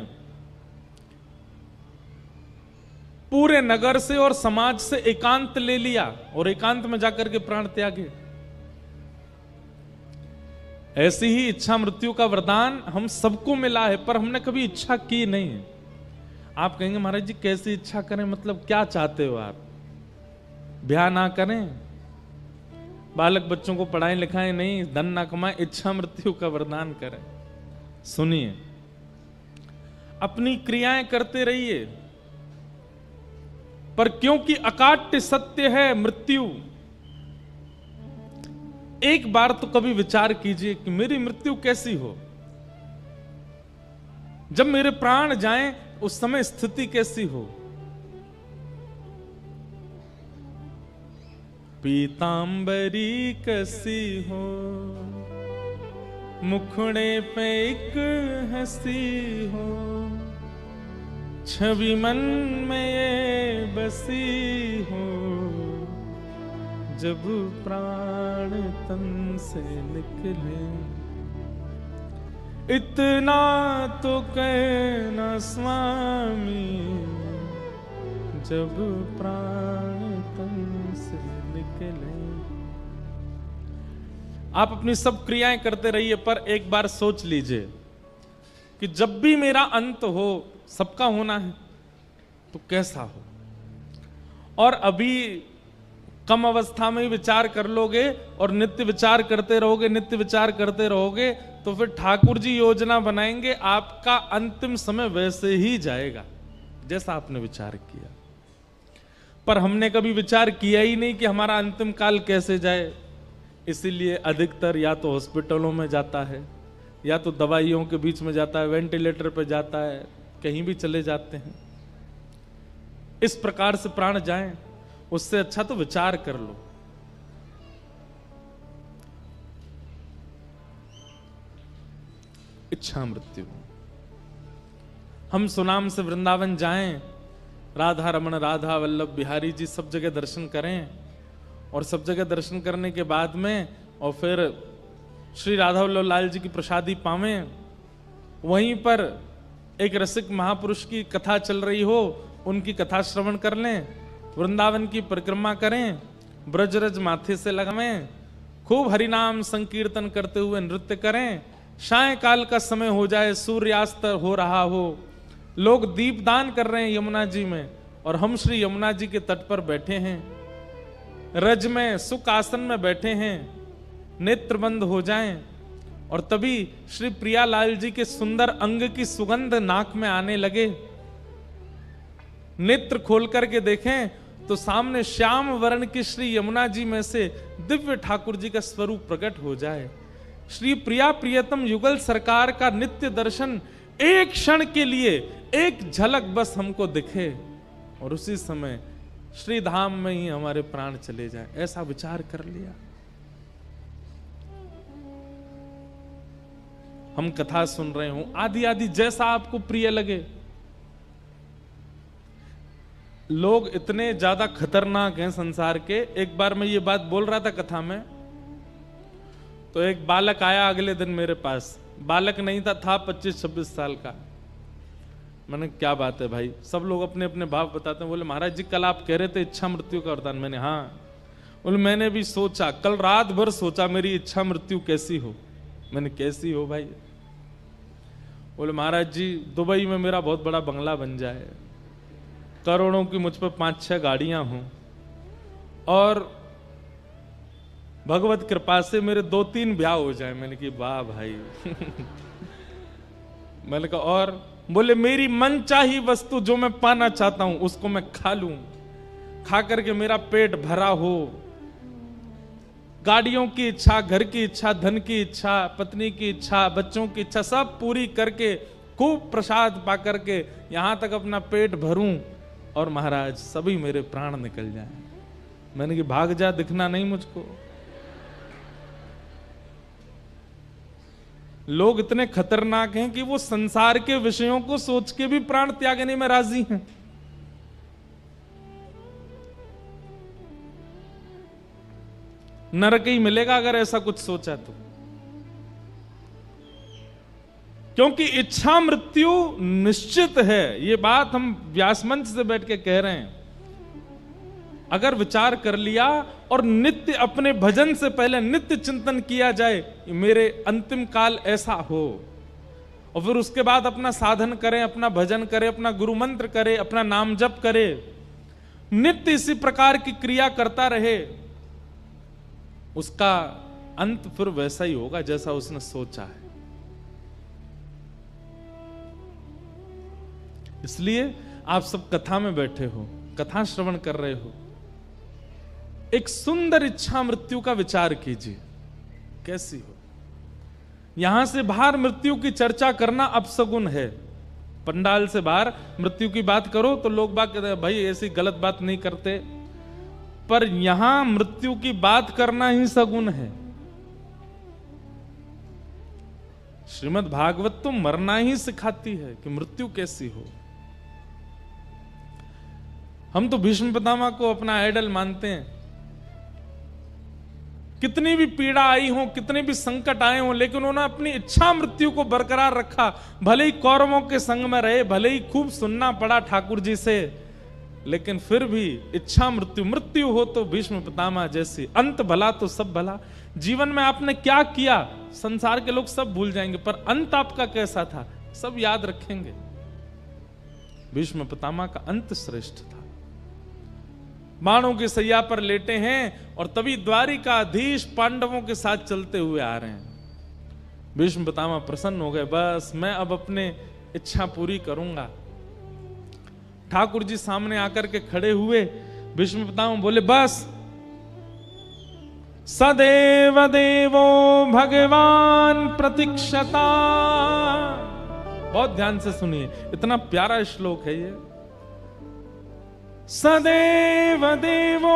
पूरे नगर से और समाज से एकांत ले लिया और एकांत में जाकर के प्राण त्यागे। ऐसी ही इच्छा मृत्यु का वरदान हम सबको मिला है, पर हमने कभी इच्छा की नहीं है। आप कहेंगे महाराज जी कैसी इच्छा करें, मतलब क्या चाहते हो आप? ब्याह ना करें, बालक बच्चों को पढ़ाएं लिखाएं नहीं, धन ना कमाएं, इच्छा मृत्यु का वरदान करें। सुनिए, अपनी क्रियाएं करते रहिए, पर क्योंकि अकाट्य सत्य है मृत्यु, एक बार तो कभी विचार कीजिए कि मेरी मृत्यु कैसी हो, जब मेरे प्राण जाएं उस समय स्थिति कैसी हो। पीतांबरी कसी हो, मुखड़े पे एक हंसी हो, छवि मन में ये बसी हो, जब प्राण तन से निकले। इतना तो कहना स्वामी, जब प्राण तन से निकले। आप अपनी सब क्रियाएं करते रहिए, पर एक बार सोच लीजिए कि जब भी मेरा अंत हो, सबका होना है, तो कैसा हो। और अभी कम अवस्था में ही विचार कर लोगे और नित्य विचार करते रहोगे, नित्य विचार करते रहोगे, तो फिर ठाकुर जी योजना बनाएंगे, आपका अंतिम समय वैसे ही जाएगा जैसा आपने विचार किया। पर हमने कभी विचार किया ही नहीं कि हमारा अंतिम काल कैसे जाए। इसीलिए अधिकतर या तो हॉस्पिटलों में जाता है, या तो दवाइयों के बीच में जाता है, वेंटिलेटर पर जाता है, कहीं भी चले जाते हैं। इस प्रकार से प्राण जाएं, उससे अच्छा तो विचार कर लो। इच्छा मृत्यु। हम सुनाम से वृंदावन जाएं राधा रमण, राधा वल्लभ बिहारी जी सब जगह दर्शन करें, और सब जगह दर्शन करने के बाद में और फिर श्री राधा वल्लभ लाल जी की प्रसादी पावें। वहीं पर एक रसिक महापुरुष की कथा चल रही हो, उनकी कथा श्रवण कर लें, वृंदावन की परिक्रमा करें, ब्रजरज माथे से लगावें, खूब हरिनाम संकीर्तन करते हुए नृत्य करें। सायंकाल का समय हो जाए, सूर्यास्त हो रहा हो, लोग दीपदान कर रहे हैं यमुना जी में, और हम श्री यमुना जी के तट पर बैठे हैं, रज में सुख आसन में बैठे हैं, नेत्र बंद हो जाएं, और तभी श्री प्रियालाल जी के सुंदर अंग की सुगंध नाक में आने लगे। नेत्र खोल करके देखें तो सामने श्याम वर्ण की श्री यमुना जी में से दिव्य ठाकुर जी का स्वरूप प्रकट हो जाए। श्री प्रिया प्रियतम युगल सरकार का नित्य दर्शन एक क्षण के लिए, एक झलक बस हमको दिखे, और उसी समय श्री धाम में ही हमारे प्राण चले जाए, ऐसा विचार कर लिया। हम कथा सुन रहे हो, आदि आदि जैसा आपको प्रिय लगे। लोग इतने ज्यादा खतरनाक हैं संसार के। एक बार मैं ये बात बोल रहा था कथा में, तो एक बालक आया अगले दिन मेरे पास। बालक नहीं था 25-26 साल का। मैंने क्या बात है भाई, सब लोग अपने अपने भाव बताते हैं। बोले महाराज जी कल आप कह रहे थे इच्छा मृत्यु का वरदान। मैंने हाँ। बोले मैंने भी सोचा, कल रात भर सोचा मेरी इच्छा मृत्यु कैसी हो। मैंने कैसी हो भाई? बोले महाराज जी दुबई में मेरा बहुत बड़ा बंगला बन जाए, करोड़ों की मुझ पर 5-6 गाड़ियां हों, और भगवत कृपा से मेरे 2-3 ब्याह हो जाए। मैंने कहा वाह भाई। मैंने कहा और? बोले मेरी मनचाही वस्तु जो मैं पाना चाहता हूं उसको मैं खा लूं, खा करके मेरा पेट भरा हो, गाड़ियों की इच्छा, घर की इच्छा, धन की इच्छा, पत्नी की इच्छा, बच्चों की इच्छा सब पूरी करके खूब प्रसाद पा करके यहां तक अपना पेट भरूं, और महाराज सभी मेरे प्राण निकल जाएं। मैंने कहा भाग जा, दिखना नहीं मुझको। लोग इतने खतरनाक हैं कि वो संसार के विषयों को सोच के भी प्राण त्यागने में राजी हैं। नरक ही मिलेगा अगर ऐसा कुछ सोचा तो, क्योंकि इच्छा मृत्यु निश्चित है। ये बात हम व्यास मंच से बैठ के कह रहे हैं। अगर विचार कर लिया और नित्य अपने भजन से पहले नित्य चिंतन किया जाए मेरे अंतिम काल ऐसा हो, और फिर उसके बाद अपना साधन करें, अपना भजन करें, अपना गुरु मंत्र करें, अपना नाम जप करे, नित्य इसी प्रकार की क्रिया करता रहे, उसका अंत फिर वैसा ही होगा जैसा उसने सोचा है। इसलिए आप सब कथा में बैठे हो, कथा श्रवण कर रहे हो, एक सुंदर इच्छा मृत्यु का विचार कीजिए कैसी हो। यहां से बाहर मृत्यु की चर्चा करना अपशगुन है। पंडाल से बाहर मृत्यु की बात करो तो लोग बात कहते हैं भाई ऐसी गलत बात नहीं करते, पर यहां मृत्यु की बात करना ही सगुन है। श्रीमद् भागवत तो मरना ही सिखाती है कि मृत्यु कैसी हो। हम तो भीष्म पितामह को अपना आइडल मानते हैं। कितनी भी पीड़ा आई हो, कितने भी संकट आए हो, लेकिन उन्होंने अपनी इच्छा मृत्यु को बरकरार रखा। भले ही कौरवों के संग में रहे, भले ही खूब सुनना पड़ा ठाकुर जी से, लेकिन फिर भी इच्छा मृत्यु, मृत्यु हो तो भीष्म पितामह जैसी, अंत भला तो सब भला। जीवन में आपने क्या किया संसार के लोग सब भूल जाएंगे, पर अंत आपका कैसा था सब याद रखेंगे। भीष्म पितामह का अंत श्रेष्ठ था। बाणों की सैया पर लेटे हैं और तभी द्वारिकाधीश पांडवों के साथ चलते हुए आ रहे हैं। भीष्म पितामह प्रसन्न हो गए, बस मैं अब अपने इच्छा पूरी करूंगा। ठाकुर जी सामने आकर के खड़े हुए। भीष्म पितामह बोले बस सदैव देवो भगवान प्रतीक्षता। बहुत ध्यान से सुनिए, इतना प्यारा श्लोक है ये। सदैव देवो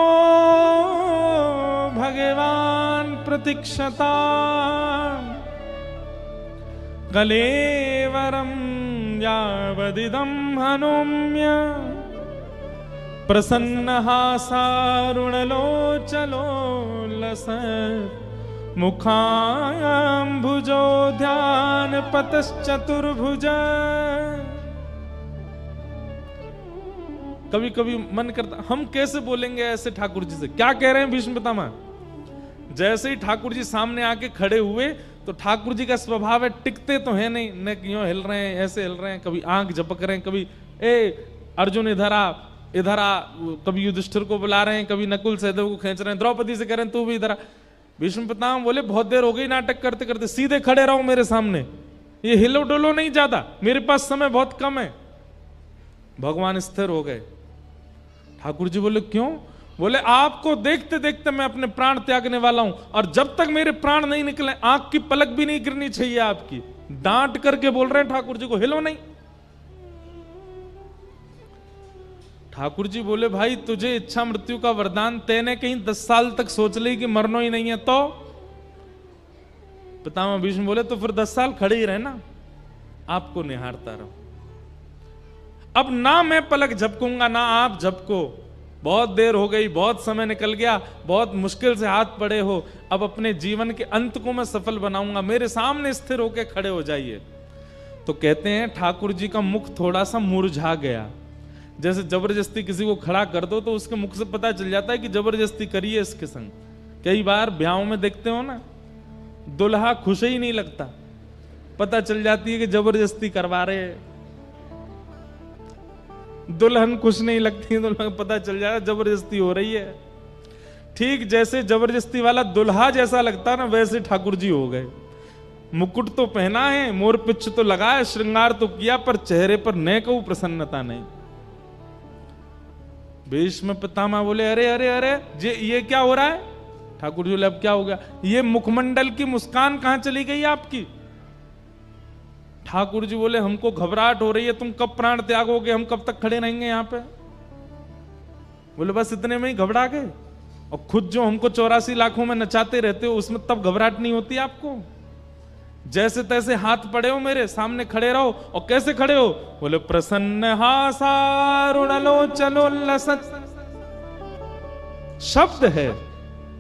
भगवान प्रतीक्षता कलेवरम यावदिदं हनोम्य प्रसन्न हासारुणलोचलो लस मुखाम्भुजो ध्यान पतश्चतुर्भुज। कभी कभी मन करता हम कैसे बोलेंगे ऐसे ठाकुर जी से, क्या कह रहे हैं भीष्म पितामह। जैसे ही ठाकुर जी सामने आके खड़े हुए तो ठाकुर जी का स्वभाव है टिकते तो है नहीं, न क्यों हिल रहे हैं, ऐसे हिल रहे हैं, कभी आंख झपक रहे हैं, कभी ए अर्जुन इधर आ इधर आ, कभी युधिष्ठिर को बुला रहे हैं, कभी नकुल सहदेव को खींच रहे हैं, द्रौपदी से कह रहे हैं तू भी इधर आ। भीष्म पितामह बोले बहुत देर हो गई नाटक करते करते, सीधे खड़े रहो मेरे सामने, ये हिलो डोलो नहीं ज्यादा, मेरे पास समय बहुत कम है। भगवान स्थिर हो गए। ठाकुर जी बोले क्यों? बोले आपको देखते देखते मैं अपने प्राण त्यागने वाला हूं, और जब तक मेरे प्राण नहीं निकले आंख की पलक भी नहीं गिरनी चाहिए आपकी। डांट करके बोल रहे हैं ठाकुर जी को, हिलो नहीं। ठाकुर जी बोले भाई तुझे इच्छा मृत्यु का वरदान, तेने कहीं 10 साल तक सोच ली कि मरना ही नहीं है तो? पितामह भीष्म बोले तो फिर 10 साल खड़े ही रहे ना, आपको निहारता रहो। अब ना मैं पलक झपकूंगा ना आप झपको, बहुत देर हो गई, बहुत समय निकल गया, बहुत मुश्किल से हाथ पड़े हो, अब अपने जीवन के अंत को मैं सफल बनाऊंगा, मेरे सामने स्थिर होकर खड़े हो जाइए। तो कहते हैं ठाकुर जी का मुख थोड़ा सा मुरझा गया। जैसे जबरदस्ती किसी को खड़ा कर दो तो उसके मुख से पता चल जाता है कि जबरदस्ती करी है इसके संग। कई बार ब्याहों में देखते हो ना, दुल्हा खुश ही नहीं लगता, पता चल जाती है कि जबरदस्ती करवा रहे हैं। दुल्हन खुश नहीं लगती, दुल्हन को पता चल जाता जबरदस्ती हो रही है। ठीक जैसे जबरदस्ती वाला दुल्हा जैसा लगता ना, वैसे ठाकुर जी हो गए। मुकुट तो पहना है, मोर पिच्छ तो लगाया, श्रृंगार तो किया, पर चेहरे पर न कहूं प्रसन्नता नहीं। भीष्म पितामह बोले अरे अरे अरे ये क्या हो रहा है? ठाकुर जी बोले अब क्या हो गया? ये मुखमंडल की मुस्कान कहां चली गई आपकी? ठाकुर जी बोले हमको घबराहट हो रही है, तुम कब प्राण त्यागोगे, हम कब तक खड़े रहेंगे यहां पे? बोले बस इतने में ही घबरा गए? और खुद जो हमको 84 लाखों में नचाते रहते हो उसमें तब घबराहट नहीं होती आपको? जैसे तैसे हाथ पड़े हो मेरे सामने, खड़े रहो। और कैसे खड़े हो? बोले प्रसन्न हासारुणलोचनो लसत्, शब्द है।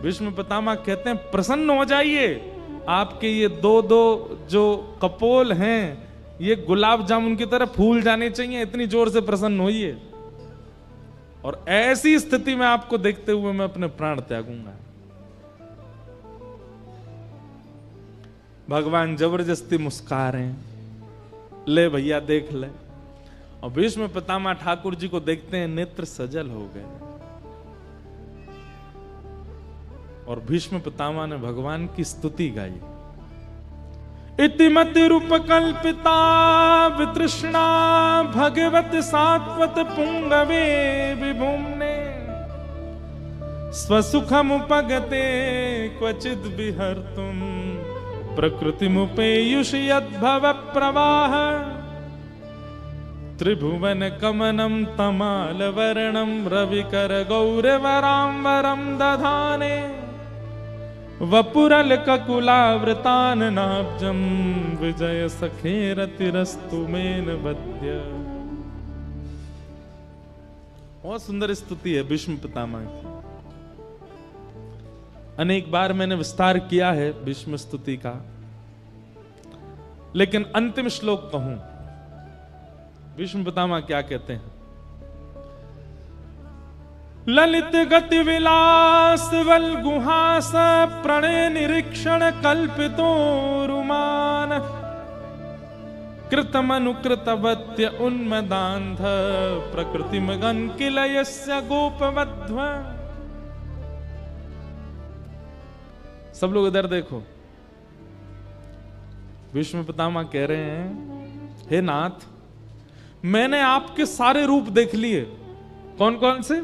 भीष्म पितामह कहते हैं प्रसन्न हो जाइए, आपके ये दो जो कपोल हैं ये गुलाब जामुन की तरह फूल जाने चाहिए, इतनी जोर से प्रसन्न होइए। और ऐसी स्थिति में आपको देखते हुए मैं अपने प्राण त्यागूंगा। भगवान जबरदस्ती मुस्कुरा रहे हैं, ले भैया देख ले। और भीष्म पितामह ठाकुर जी को देखते हैं, नेत्र सजल हो गए। और भीष्म पितामह ने भगवान की स्तुति गाई। इतिमति रूप कल्पिता वितृष्णा भगवत सात्वत पुंगवे विभुम्ने, स्वसुखमुपगते क्वचिद विहर्तुम प्रकृतिमुपेयुषि यद्भव प्रवाह, त्रिभुवन कमनं तमाल वर्णं रविकर गौरवरांबरं दधाने, वपुरल ककुलावृताननाब्जं विजय सखेरतिरस्तु मेन वद्य। बहुत सुंदर स्तुति है भीष्म पितामह की। अनेक बार मैंने विस्तार किया है भीष्म स्तुति का, लेकिन अंतिम श्लोक कहूं। भीष्म पितामह क्या कहते हैं? ललित गति विलास वल गुहास प्रणय निरीक्षण कल्पितो रुमान, कृतमनुकृतवत्य उन्मदान्ध प्रकृतिमगन किलयस्य गोपवध्व। सब लोग इधर देखो। भीष्म पितामह कह रहे हैं, हे नाथ, मैंने आपके सारे रूप देख लिए। कौन कौन से?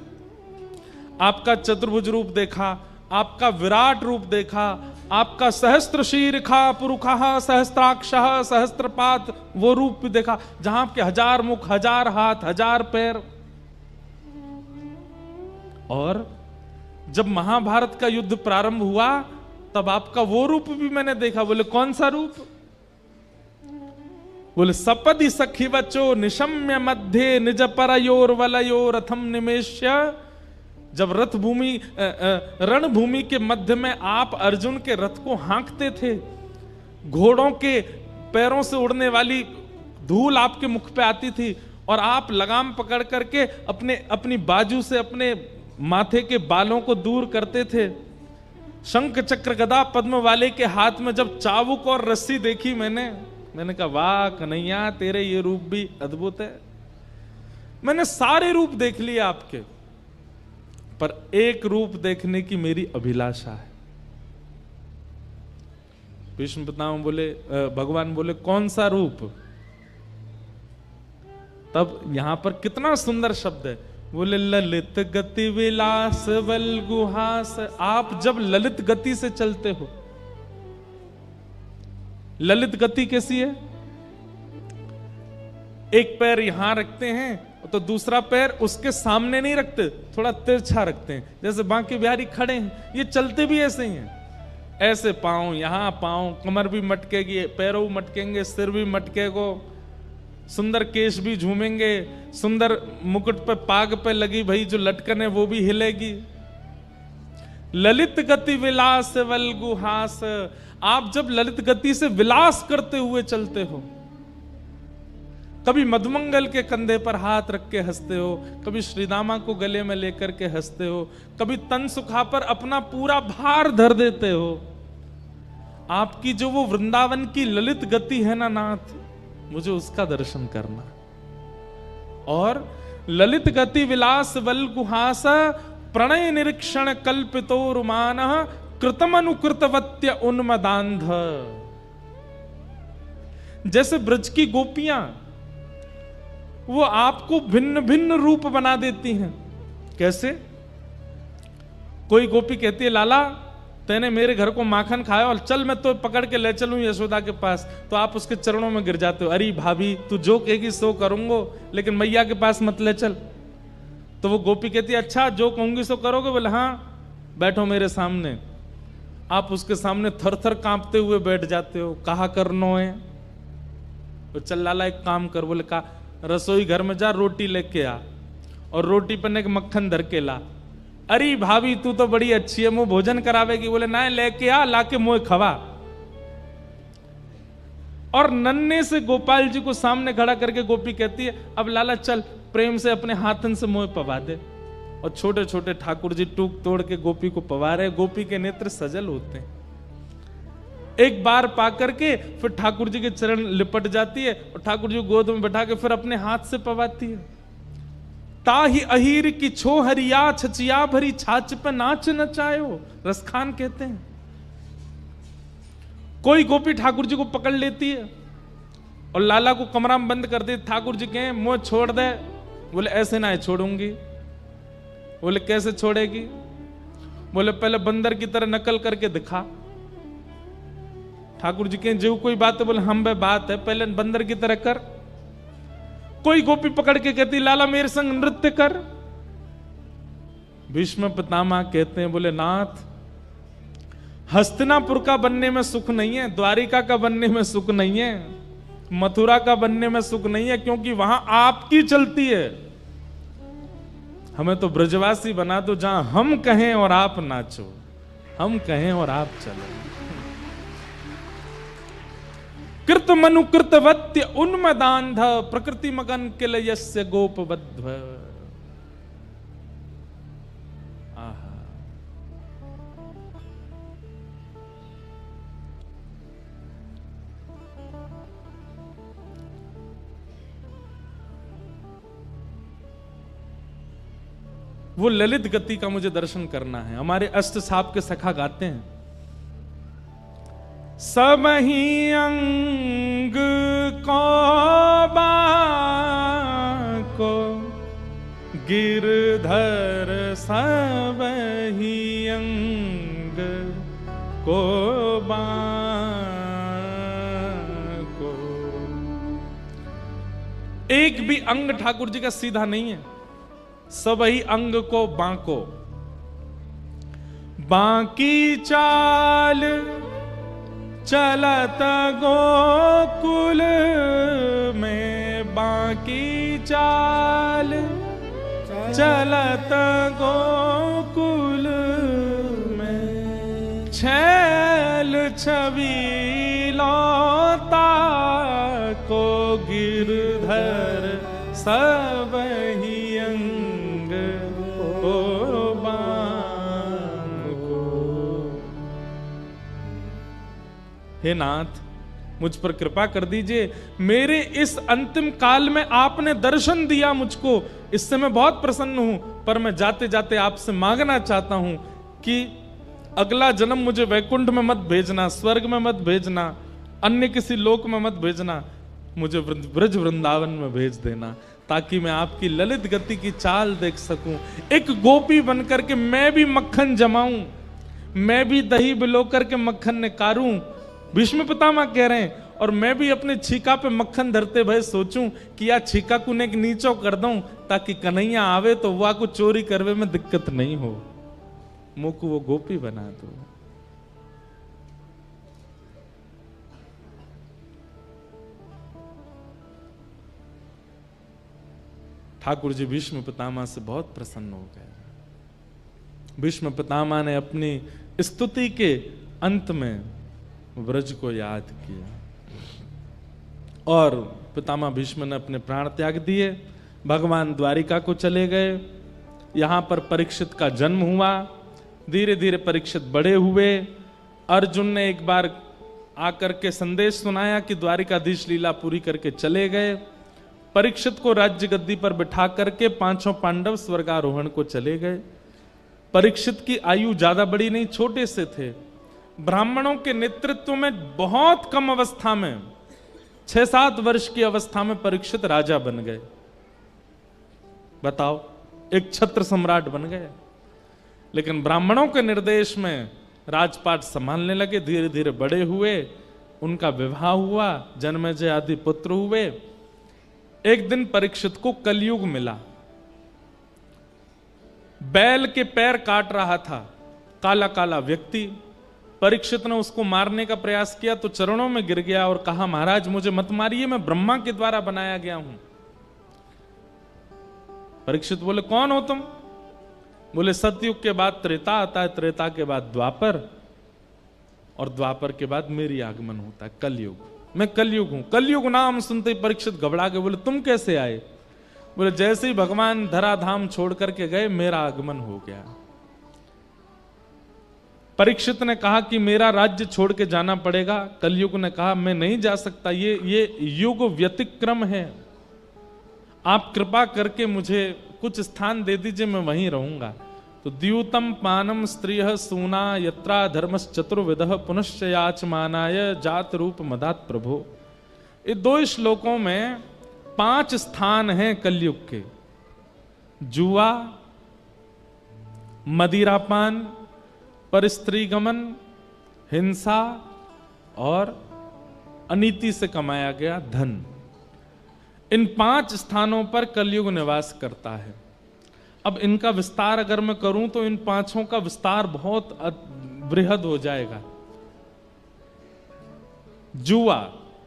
आपका चतुर्भुज रूप देखा, आपका विराट रूप देखा, आपका सहस्त्र शीर्षा पुरुखः सहस्त्राक्षः सहस्त्रपात वो रूप भी देखा, जहां आपके 1000 मुख, 1000 हाथ, 1000 पैर। और जब महाभारत का युद्ध प्रारंभ हुआ तब आपका वो रूप भी मैंने देखा। बोले कौन सा रूप? बोले सपदि सखी वचो निशम्य मध्य निज परयोर वलयोर रथम निमेश्य। जब रथ भूमि रणभूमि के मध्य में आप अर्जुन के रथ को हाँकते थे, घोड़ों के पैरों से उड़ने वाली धूल आपके मुख पे आती थी और आप लगाम पकड़ करके अपनी बाजू से अपने माथे के बालों को दूर करते थे। शंख चक्र गदा पद्म वाले के हाथ में जब चाबुक और रस्सी देखी मैंने कहा वाह कन्हैया, तेरे ये रूप भी अद्भुत है। मैंने सारे रूप देख लिए आपके, पर एक रूप देखने की मेरी अभिलाषा है। भीष्म पितामह बोले, भगवान बोले कौन सा रूप? तब यहां पर कितना सुंदर शब्द है, बोले ललित गति विलास बल गुहास। आप जब ललित गति से चलते हो, ललित गति कैसी है? एक पैर यहां रखते हैं तो दूसरा पैर उसके सामने नहीं रखते, थोड़ा तिरछा रखते हैं, जैसे बांके बिहारी खड़े हैं, ये चलते भी ऐसे ही हैं। ऐसे पांव यहां, पांव, कमर भी मटकेगी, पैरों मटकेंगे, सिर भी मटकेगो, सुंदर केश भी झूमेंगे, सुंदर मुकुट पे पाग पे लगी भाई जो लटकन है वो भी हिलेगी। ललित गति विलास वल गुहास। आप जब ललित गति से विलास करते हुए चलते हो, कभी मधुमंगल के कंधे पर हाथ रख के हंसते हो, कभी श्रीदामा को गले में लेकर के हंसते हो, कभी तन सुखा पर अपना पूरा भार धर देते हो। आपकी जो वो वृंदावन की ललित गति है ना नाथ, मुझे उसका दर्शन करना। और ललित गति विलास वल गुहास प्रणय निरीक्षण कल्पितो रुमान कृतमनुकृतवत्य उन्मदांध। जैसे ब्रज की गोपियां वो आपको भिन्न भिन्न रूप बना देती हैं। कैसे? कोई गोपी कहती है लाला तैने मेरे घर को माखन खाया और चल मैं तो पकड़ के ले चलूं यशोदा के पास, तो आप उसके चरणों में गिर जाते हो, अरे भाभी तू जो कहेगी सो करूंगो, लेकिन मैया के पास मत ले चल। तो वो गोपी कहती है अच्छा जो कहूंगी सो करोगे? बोले हाँ बैठो मेरे सामने। आप उसके सामने थर थर कांपते हुए बैठ जाते हो, कहा करनो है? तो चल लाला एक काम कर। बोले का? रसोई घर में जा रोटी लेके आ और रोटी पर एक मक्खन धर के ला। अरे भाभी तू तो बड़ी अच्छी है, मुंह भोजन करावेगी? बोले ना लेके आ, लाके मुंह खवा। और नन्हे से गोपाल जी को सामने खड़ा करके गोपी कहती है अब लाला चल प्रेम से अपने हाथन से मुंह पवा दे। और छोटे छोटे ठाकुर जी टूक तोड़ के गोपी को पवा रहे, गोपी के नेत्र सजल होते हैं। एक बार पा करके फिर ठाकुर जी के चरण लिपट जाती है और ठाकुर जी को गोद में बैठा के फिर अपने हाथ से पवाती है। ताही अहीर की छो हरिया छचिया भरी छाछ पे नाच नचायो, रसखान कहते हैं। कोई गोपी ठाकुर जी को पकड़ लेती है और लाला को कमरा में बंद कर दे। ठाकुर जी कहें मुंह छोड़ दे। बोले ऐसे ना छोड़ूंगी। बोले कैसे छोड़ेगी? बोले पहले बंदर की तरह नकल करके दिखा। ठाकुर जी कहें जो कोई बात है? बोले हम बे बात है, पहले बंदर की तरह कर। कोई गोपी पकड़ के कहती लाला मेरे संग नृत्य कर। भीष्म पितामह कहते हैं बोले नाथ हस्तिनापुर का बनने में सुख नहीं है, द्वारिका का बनने में सुख नहीं है, मथुरा का बनने में सुख नहीं है, क्योंकि वहां आपकी चलती है। हमें तो ब्रजवासी बना दो जहां हम कहें और आप नाचो, हम कहें और आप चलो। कृत मनु कृतवत्य उन्मदांध प्रकृति मगन किलयस्य गोपबद्ध। आहा वो ललित गति का मुझे दर्शन करना है। हमारे अष्ट साप के सखा गाते हैं सब ही अंग को बाको गिरधर सब ही अंग को बाको। एक भी अंग ठाकुर जी का सीधा नहीं है, सब ही अंग को बांको। बांकी चाल चलत गोकुल की चाल चलत गोकुल में, छैल छबीलौता को गिरधर सब ही अंग को बांग को। हे नाथ, मुझ पर कृपा कर दीजिए। मेरे इस अंतिम काल में आपने दर्शन दिया मुझको, इससे मैं बहुत प्रसन्न हूं। पर मैं जाते जाते आपसे मांगना चाहता हूं कि अगला जन्म मुझे वैकुंठ में मत भेजना, स्वर्ग में मत भेजना, अन्य किसी लोक में मत भेजना, मुझे ब्रज वृंदावन में भेज देना, ताकि मैं आपकी ललित गति की चाल देख सकूं। एक गोपी बनकर के मैं भी मक्खन जमाऊं, मैं भी दही बिलो करके मक्खन निकारूं, भीष्म पितामह कह रहे हैं। और मैं भी अपने छीका पे मक्खन धरते भय सोचूं कि या छीका को ने नीचो कर दूं, ताकि कन्हैया आवे तो वह को चोरी करवे में दिक्कत नहीं हो, मुझको वो गोपी बना दो। ठाकुर जी भीष्म पितामह से बहुत प्रसन्न हो गए। भीष्म पितामह ने अपनी स्तुति के अंत में ब्रज को याद किया और पितामह भीष्म ने अपने प्राण त्याग दिए, भगवान द्वारिका को चले गए। यहां पर परीक्षित का जन्म हुआ, धीरे धीरे परीक्षित बड़े हुए। अर्जुन ने एक बार आकर के संदेश सुनाया कि द्वारिकाधीश लीला पूरी करके चले गए। परीक्षित को राज्य गद्दी पर बिठा करके पांचों पांडव स्वर्गारोहण को चले गए। परीक्षित की आयु ज्यादा बड़ी नहीं, छोटे से थे। ब्राह्मणों के नेतृत्व में बहुत कम अवस्था में, 6-7 वर्ष की अवस्था में परीक्षित राजा बन गए। बताओ, एक छत्र सम्राट बन गए। लेकिन ब्राह्मणों के निर्देश में राजपाट संभालने लगे, धीरे धीरे बड़े हुए, उनका विवाह हुआ, जन्मेजय आदि पुत्र हुए। एक दिन परीक्षित को कलयुग मिला। बैल के पैर काट रहा था काला काला व्यक्ति। परीक्षित ने उसको मारने का प्रयास किया तो चरणों में गिर गया और कहा, महाराज मुझे मत मारिए, मैं ब्रह्मा के द्वारा बनाया गया हूं। परीक्षित बोले, कौन हो तुम? बोले, सतयुग के बाद त्रेता आता है, त्रेता के बाद द्वापर, और द्वापर के बाद मेरी आगमन होता है कलयुग। मैं कलयुग हूं। कलयुग नाम सुनते ही परीक्षित घबरा गए। बोले, तुम कैसे आए? बोले, जैसे ही भगवान धराधाम छोड़ करके गए, मेरा आगमन हो गया। परीक्षित ने कहा कि मेरा राज्य छोड़ के जाना पड़ेगा। कलयुग ने कहा, मैं नहीं जा सकता, ये युग व्यतिक्रम है, आप कृपा करके मुझे कुछ स्थान दे दीजिए, मैं वहीं रहूंगा। तो द्यूतम पानम स्त्रियः सूना यत्रा धर्मस् चतुर्विधः पुनश्च याचमानाय जात रूप मदात प्रभो। ये 2 श्लोकों में 5 स्थान हैं कलयुग के। जुआ, मदिरापान, परस्त्री गमन, हिंसा और अनीति से कमाया गया धन। इन 5 स्थानों पर कलयुग निवास करता है। अब इनका विस्तार अगर मैं करूं तो इन 5 का विस्तार बहुत बृहद हो जाएगा। जुआ,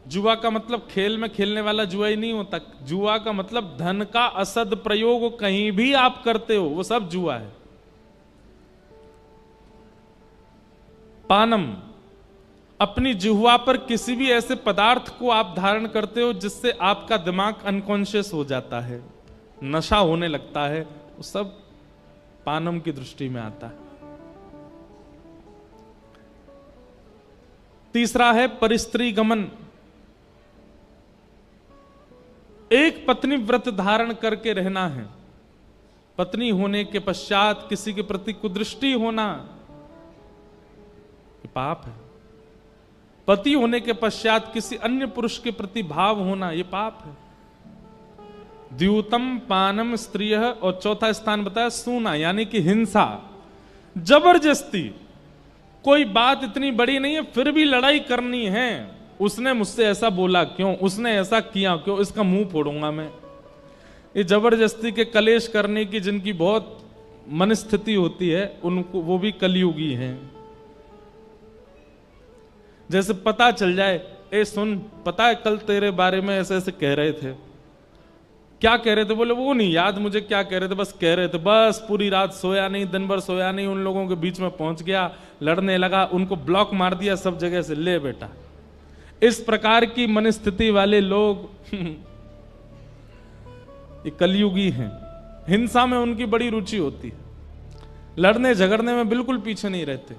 जुआ का मतलब खेल में खेलने वाला जुआ ही नहीं होता। जुआ का मतलब धन का असद प्रयोग कहीं भी आप करते हो, वो सब जुआ है। पानम, अपनी जिह्वा पर किसी भी ऐसे पदार्थ को आप धारण करते हो जिससे आपका दिमाग अनकॉन्शियस हो जाता है, नशा होने लगता है, वो सब पानम की दृष्टि में आता है। तीसरा है परिस्त्री गमन, एक पत्नी व्रत धारण करके रहना है। पत्नी होने के पश्चात किसी के प्रति कुदृष्टि होना ये पाप है। पति होने के पश्चात किसी अन्य पुरुष के प्रति भाव होना ये पाप है। द्यूतम पानम स्त्रियः, और चौथा स्थान बताया सूना, यानी कि हिंसा, जबरदस्ती। कोई बात इतनी बड़ी नहीं है फिर भी लड़ाई करनी है। उसने मुझसे ऐसा बोला क्यों, उसने ऐसा किया क्यों, इसका मुंह फोड़ूंगा मैं। ये जबरदस्ती के कलेश करने की जिनकी बहुत मनस्थिति होती है, उनको वो भी कलयुगी हैं। जैसे पता चल जाए, ए सुन, पता है कल तेरे बारे में ऐसे ऐसे कह रहे थे, क्या कह रहे थे? बोले वो नहीं याद मुझे क्या कह रहे थे, बस कह रहे थे, बस पूरी रात सोया नहीं, दिन भर सोया नहीं, उन लोगों के बीच में पहुंच गया, लड़ने लगा, उनको ब्लॉक मार दिया सब जगह से, ले बेटा। इस प्रकार की मनस्थिति वाले लोग ये कलयुगी हैं। हिंसा में उनकी बड़ी रुचि होती है, लड़ने झगड़ने में बिल्कुल पीछे नहीं रहते।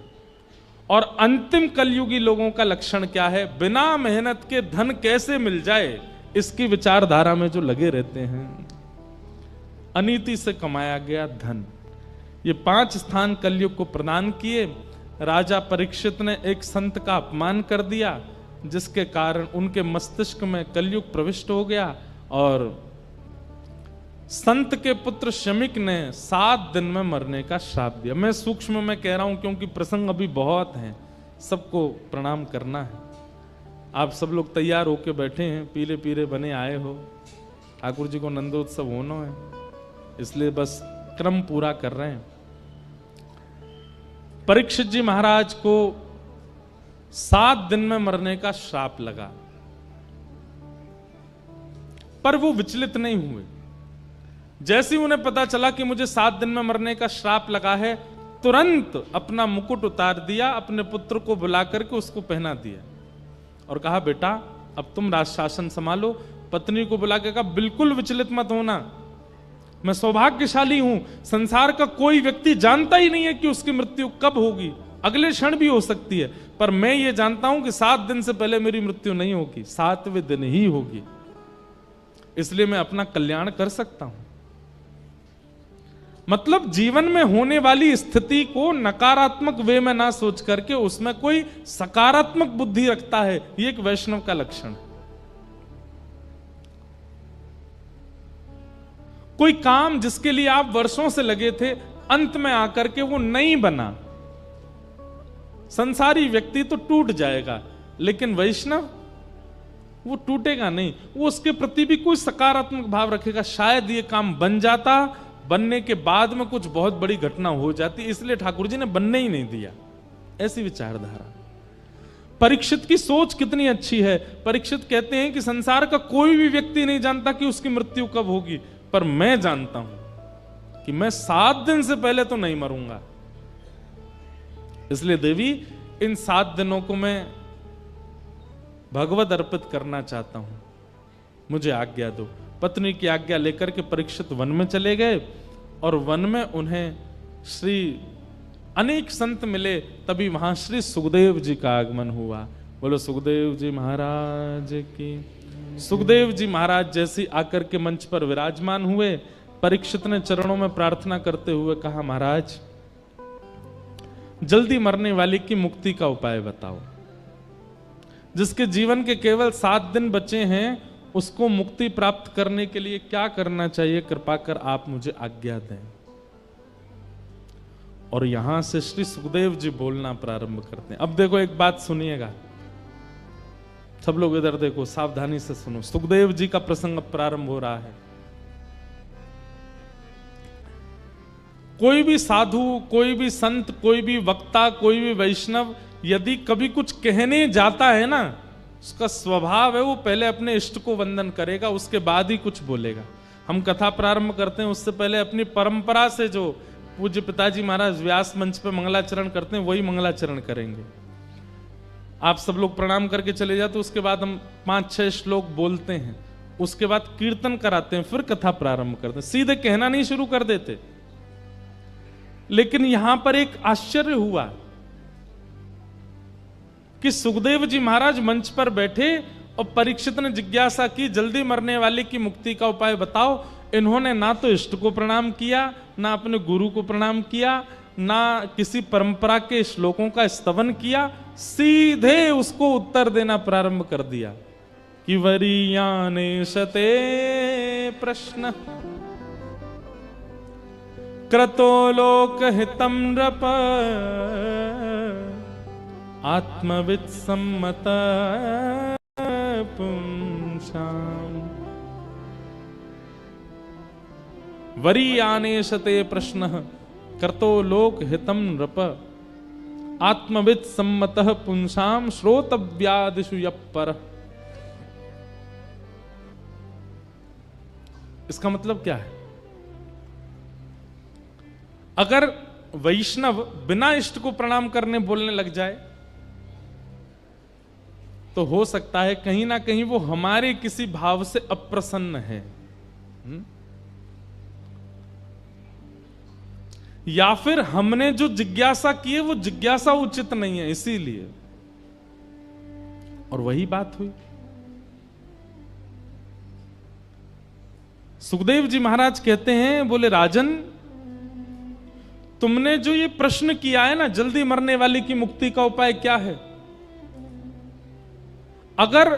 और अंतिम कलयुगी लोगों का लक्षण क्या है? बिना मेहनत के धन कैसे मिल जाए, इसकी विचारधारा में जो लगे रहते हैं। अनीति से कमाया गया धन, ये 5 स्थान कलयुग को प्रदान किए। राजा परीक्षित ने एक संत का अपमान कर दिया, जिसके कारण उनके मस्तिष्क में कलयुग प्रविष्ट हो गया। और संत के पुत्र शमिक ने 7 दिन में मरने का श्राप दिया। मैं सूक्ष्म में कह रहा हूं क्योंकि प्रसंग अभी बहुत हैं, सबको प्रणाम करना है। आप सब लोग तैयार होके बैठे हैं, पीले पीले बने आए हो, ठाकुर जी को नंदोत्सव होना है, इसलिए बस क्रम पूरा कर रहे हैं। परीक्षित जी महाराज को 7 दिन में मरने का श्राप लगा, पर वो विचलित नहीं हुए। जैसे ही उन्हें पता चला कि मुझे 7 दिन में मरने का श्राप लगा है, तुरंत अपना मुकुट उतार दिया, अपने पुत्र को बुला करके उसको पहना दिया और कहा, बेटा अब तुम राज शासन संभालो। पत्नी को बुला के कहा, बिल्कुल विचलित मत होना, मैं सौभाग्यशाली हूं, संसार का कोई व्यक्ति जानता ही नहीं है कि उसकी मृत्यु कब होगी, अगले क्षण भी हो सकती है, पर मैं ये जानता हूं कि 7 दिन से पहले मेरी मृत्यु नहीं होगी, 7वें दिन ही होगी, इसलिए मैं अपना कल्याण कर सकता हूं। मतलब जीवन में होने वाली स्थिति को नकारात्मक वे में ना सोच करके उसमें कोई सकारात्मक बुद्धि रखता है, ये एक वैष्णव का लक्षण है। कोई काम जिसके लिए आप वर्षों से लगे थे, अंत में आकर के वो नहीं बना, संसारी व्यक्ति तो टूट जाएगा, लेकिन वैष्णव वो टूटेगा नहीं, वो उसके प्रति भी कोई सकारात्मक भाव रखेगा। शायद ये काम बन जाता, बनने के बाद में कुछ बहुत बड़ी घटना हो जाती, इसलिए ठाकुर जी ने बनने ही नहीं दिया, ऐसी विचारधारा। परीक्षित की सोच कितनी अच्छी है। परीक्षित कहते हैं कि संसार का कोई भी व्यक्ति नहीं जानता कि उसकी मृत्यु कब होगी, पर मैं जानता हूं कि मैं 7 दिन से पहले तो नहीं मरूंगा, इसलिए देवी इन 7 दिनों को मैं भगवत अर्पित करना चाहता हूं, मुझे आज्ञा दो। पत्नी की आज्ञा लेकर के परीक्षित वन में चले गए और वन में उन्हें श्री अनेक संत मिले, तभी वहां श्री सुखदेव जी का आगमन हुआ। बोलो सुखदेव जी महाराज की। सुखदेव जी महाराज जैसे आकर के मंच पर विराजमान हुए, परीक्षित ने चरणों में प्रार्थना करते हुए कहा, महाराज जल्दी मरने वाले की मुक्ति का उपाय बताओ। जिसके जीवन के केवल 7 दिन बचे हैं, उसको मुक्ति प्राप्त करने के लिए क्या करना चाहिए, कृपा कर आप मुझे आज्ञा दें। और यहां से श्री सुखदेव जी बोलना प्रारंभ करते हैं। अब देखो एक बात सुनिएगा, सब लोग इधर देखो, सावधानी से सुनो। सुखदेव जी का प्रसंग अब प्रारंभ हो रहा है। कोई भी साधु, कोई भी संत, कोई भी वक्ता, कोई भी वैष्णव यदि कभी कुछ कहने जाता है ना, उसका स्वभाव है वो पहले अपने इष्ट को वंदन करेगा, उसके बाद ही कुछ बोलेगा। हम कथा प्रारंभ करते हैं उससे पहले अपनी परंपरा से जो पूज्य पिताजी महाराज व्यास मंच पे मंगलाचरण करते हैं, वही मंगलाचरण करेंगे। आप सब लोग प्रणाम करके चले जाते, उसके बाद हम 5-6 श्लोक बोलते हैं, उसके बाद कीर्तन कराते हैं, फिर कथा प्रारंभ करते हैं, सीधे कहना नहीं शुरू कर देते। लेकिन यहां पर एक आश्चर्य हुआ कि सुखदेव जी महाराज मंच पर बैठे और परीक्षित ने जिज्ञासा की, जल्दी मरने वाले की मुक्ति का उपाय बताओ। इन्होंने ना तो इष्ट को प्रणाम किया, ना अपने गुरु को प्रणाम किया, ना किसी परंपरा के श्लोकों का स्तवन किया, सीधे उसको उत्तर देना प्रारंभ कर दिया कि वरीयाने शते प्रश्न क्रतो लोक हितम नृप आत्मविद सम्मत पुंसाम। वरीयानेशते प्रश्नः कर्तो लोक हितम नृप आत्मविद सम्मतः पुंसाम श्रोतव्यादिषु यः परः। इसका मतलब क्या है? अगर वैष्णव बिना इष्ट को प्रणाम करने बोलने लग जाए तो हो सकता है कहीं ना कहीं वो हमारे किसी भाव से अप्रसन्न है, या फिर हमने जो जिज्ञासा की है वो जिज्ञासा उचित नहीं है, इसीलिए। और वही बात हुई। सुखदेव जी महाराज कहते हैं, बोले राजन, तुमने जो ये प्रश्न किया है ना, जल्दी मरने वाले की मुक्ति का उपाय क्या है, अगर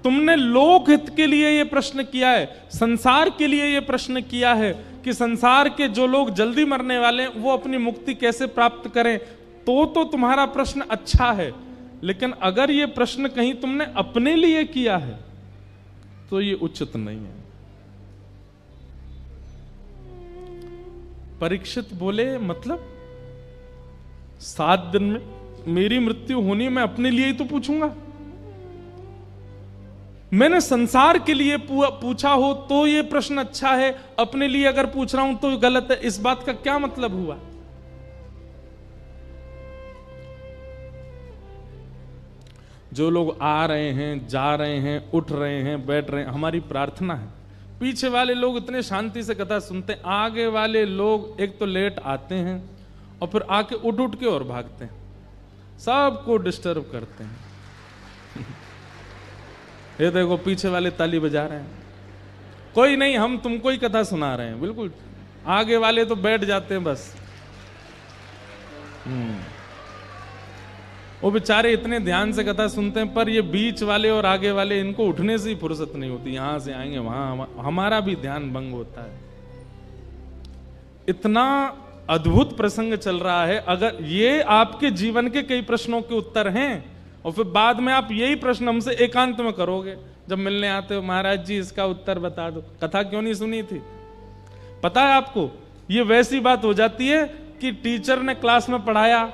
तुमने लोक हित के लिए ये प्रश्न किया है, संसार के लिए ये प्रश्न किया है कि संसार के जो लोग जल्दी मरने वाले हैं वो अपनी मुक्ति कैसे प्राप्त करें, तो तुम्हारा प्रश्न अच्छा है। लेकिन अगर ये प्रश्न कहीं तुमने अपने लिए किया है तो ये उचित नहीं है। परीक्षित बोले, मतलब 7 दिन में मेरी मृत्यु होनी, मैं अपने लिए ही तो पूछूंगा। मैंने संसार के लिए पूछा हो तो ये प्रश्न अच्छा है, अपने लिए अगर पूछ रहा हूं तो गलत है। इस बात का क्या मतलब हुआ? जो लोग आ रहे हैं, जा रहे हैं, उठ रहे हैं, बैठ रहे हैं, हमारी प्रार्थना है पीछे वाले लोग इतने शांति से कथा सुनते हैं, आगे वाले लोग एक तो लेट आते हैं और फिर आके उठ उठ के और भागते हैं, सबको डिस्टर्ब करते हैं। ये देखो पीछे वाले ताली बजा रहे हैं, कोई नहीं, हम तुमको ही कथा सुना रहे हैं। बिल्कुल, आगे वाले तो बैठ जाते हैं बस। वो बेचारे इतने ध्यान से कथा सुनते हैं, पर ये बीच वाले और आगे वाले, इनको उठने से ही फुर्सत नहीं होती, यहां से आएंगे वहां, हमारा भी ध्यान भंग होता है। इतना अद्भुत प्रसंग चल रहा है। अगर ये आपके जीवन के कई प्रश्नों के उत्तर हैं और फिर बाद में आप यही प्रश्न हमसे एकांत में करोगे, जब मिलने आते हो, महाराज जी इसका उत्तर बता दो, कथा क्यों नहीं सुनी थी? पता है आपको, ये वैसी बात हो जाती है कि टीचर ने क्लास में पढ़ाया,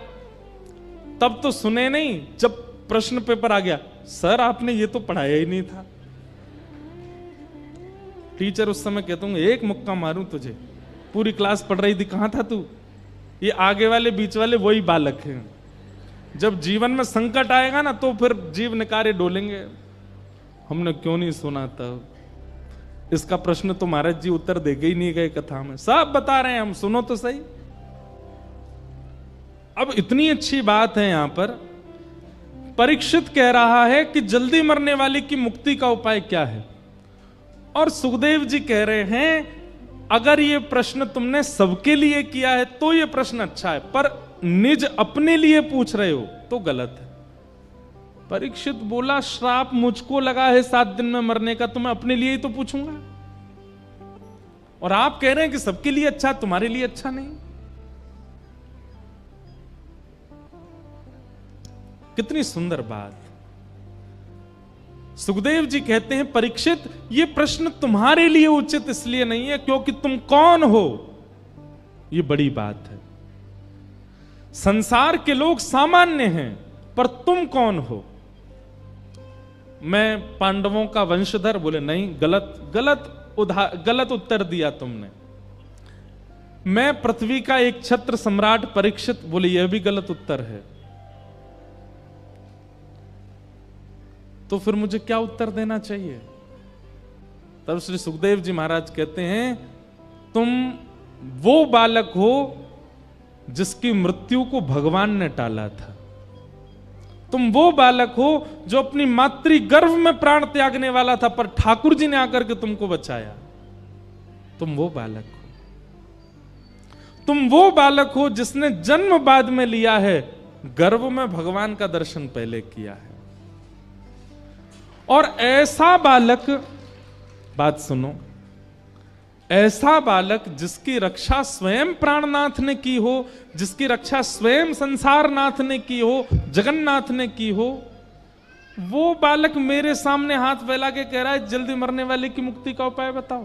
तब तो सुने नहीं, जब प्रश्न पेपर आ गया, सर आपने ये तो पढ़ाया ही नहीं था। टीचर उस समय कहता हूँ, एक मुक्का मारूं तुझे, पूरी क्लास पढ़ रही थी, कहां था तू? ये आगे वाले बीच वाले वही बालक हैं। जब जीवन में संकट आएगा ना तो फिर जीव निकारे डोलेंगे, हमने क्यों नहीं सुना तब, इसका प्रश्न तो महाराज जी उत्तर देके ही नहीं गए कथा में, सब बता रहे हैं हम, सुनो तो सही। अब इतनी अच्छी बात है, यहां पर परीक्षित कह रहा है कि जल्दी मरने वाले की मुक्ति का उपाय क्या है, और सुखदेव जी कह रहे हैं अगर ये प्रश्न तुमने सबके लिए किया है तो ये प्रश्न अच्छा है, पर निज अपने लिए पूछ रहे हो तो गलत है। परीक्षित बोला, श्राप मुझको लगा है 7 दिन में मरने का, तो मैं अपने लिए ही तो पूछूंगा, और आप कह रहे हैं कि सबके लिए अच्छा, तुम्हारे लिए अच्छा नहीं। कितनी सुंदर बात। सुखदेव जी कहते हैं, परीक्षित ये प्रश्न तुम्हारे लिए उचित इसलिए नहीं है क्योंकि तुम कौन हो, ये बड़ी बात है। संसार के लोग सामान्य हैं, पर तुम कौन हो? मैं पांडवों का वंशधर, बोले नहीं, गलत उत्तर दिया तुमने। मैं पृथ्वी का एक छत्र सम्राट परीक्षित, बोले यह भी गलत उत्तर है। तो फिर मुझे क्या उत्तर देना चाहिए? तब श्री सुखदेव जी महाराज कहते हैं, तुम वो बालक हो जिसकी मृत्यु को भगवान ने टाला था, तुम वो बालक हो जो अपनी मातृ गर्भ में प्राण त्यागने वाला था, पर ठाकुर जी ने आकर के तुमको बचाया। तुम वो बालक हो, तुम वो बालक हो जिसने जन्म बाद में लिया है, गर्भ में भगवान का दर्शन पहले किया है। और ऐसा बालक, बात सुनो, ऐसा बालक जिसकी रक्षा स्वयं प्राणनाथ ने की हो, जिसकी रक्षा स्वयं संसारनाथ ने की हो, जगन्नाथ ने की हो, वो बालक मेरे सामने हाथ फैला के कह रहा है जल्दी मरने वाले की मुक्ति का उपाय बताओ।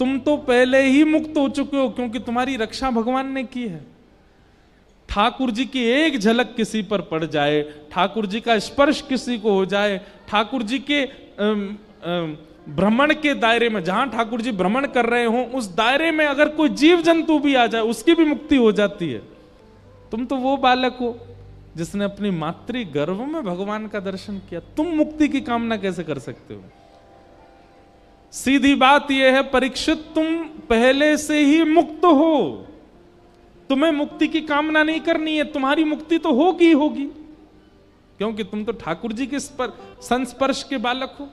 तुम तो पहले ही मुक्त हो चुके हो क्योंकि तुम्हारी रक्षा भगवान ने की है। ठाकुर जी की एक झलक किसी पर पड़ जाए, ठाकुर जी का स्पर्श किसी को हो जाए, ठाकुर जी के भ्रमण के दायरे में, जहां ठाकुर जी भ्रमण कर रहे हो उस दायरे में अगर कोई जीव जंतु भी आ जाए उसकी भी मुक्ति हो जाती है। तुम तो वो बालक हो जिसने अपनी मातृ गर्भ में भगवान का दर्शन किया, तुम मुक्ति की कामना कैसे कर सकते हो? सीधी बात यह है परीक्षित, तुम पहले से ही मुक्त हो, तुम्हें मुक्ति की कामना नहीं करनी है, तुम्हारी मुक्ति तो होगी ही होगी, क्योंकि तुम तो ठाकुर जी के संस्पर्श के बालक हो।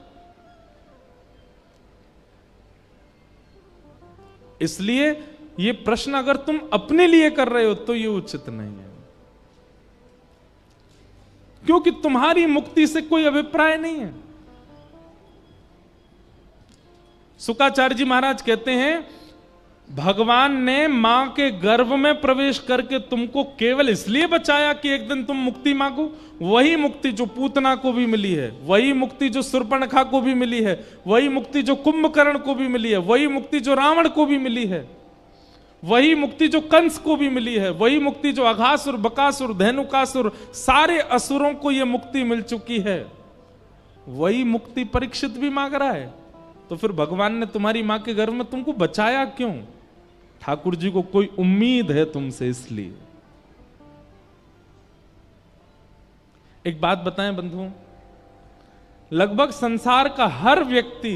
इसलिए ये प्रश्न अगर तुम अपने लिए कर रहे हो तो ये उचित नहीं है, क्योंकि तुम्हारी मुक्ति से कोई अभिप्राय नहीं है। शुकाचार्य जी महाराज कहते हैं भगवान ने मां के गर्भ में प्रवेश करके तुमको केवल इसलिए बचाया कि एक दिन तुम मुक्ति मांगो। वही मुक्ति जो पूतना को भी मिली है, वही मुक्ति जो शूर्पणखा को भी मिली है, वही मुक्ति जो कुंभकर्ण को भी मिली है, वही मुक्ति जो रावण को भी मिली है, वही मुक्ति जो कंस को भी मिली है, वही मुक्ति जो अघासुर, बकासुर, धेनुकासुर, सारे असुरों को यह मुक्ति मिल चुकी है, वही मुक्ति परीक्षित भी मांग रहा है। तो फिर भगवान ने तुम्हारी मां के गर्भ में तुमको बचाया क्यों? ठाकुर जी को कोई उम्मीद है तुमसे, इसलिए। एक बात बताएं बंधुओं, लगभग संसार का हर व्यक्ति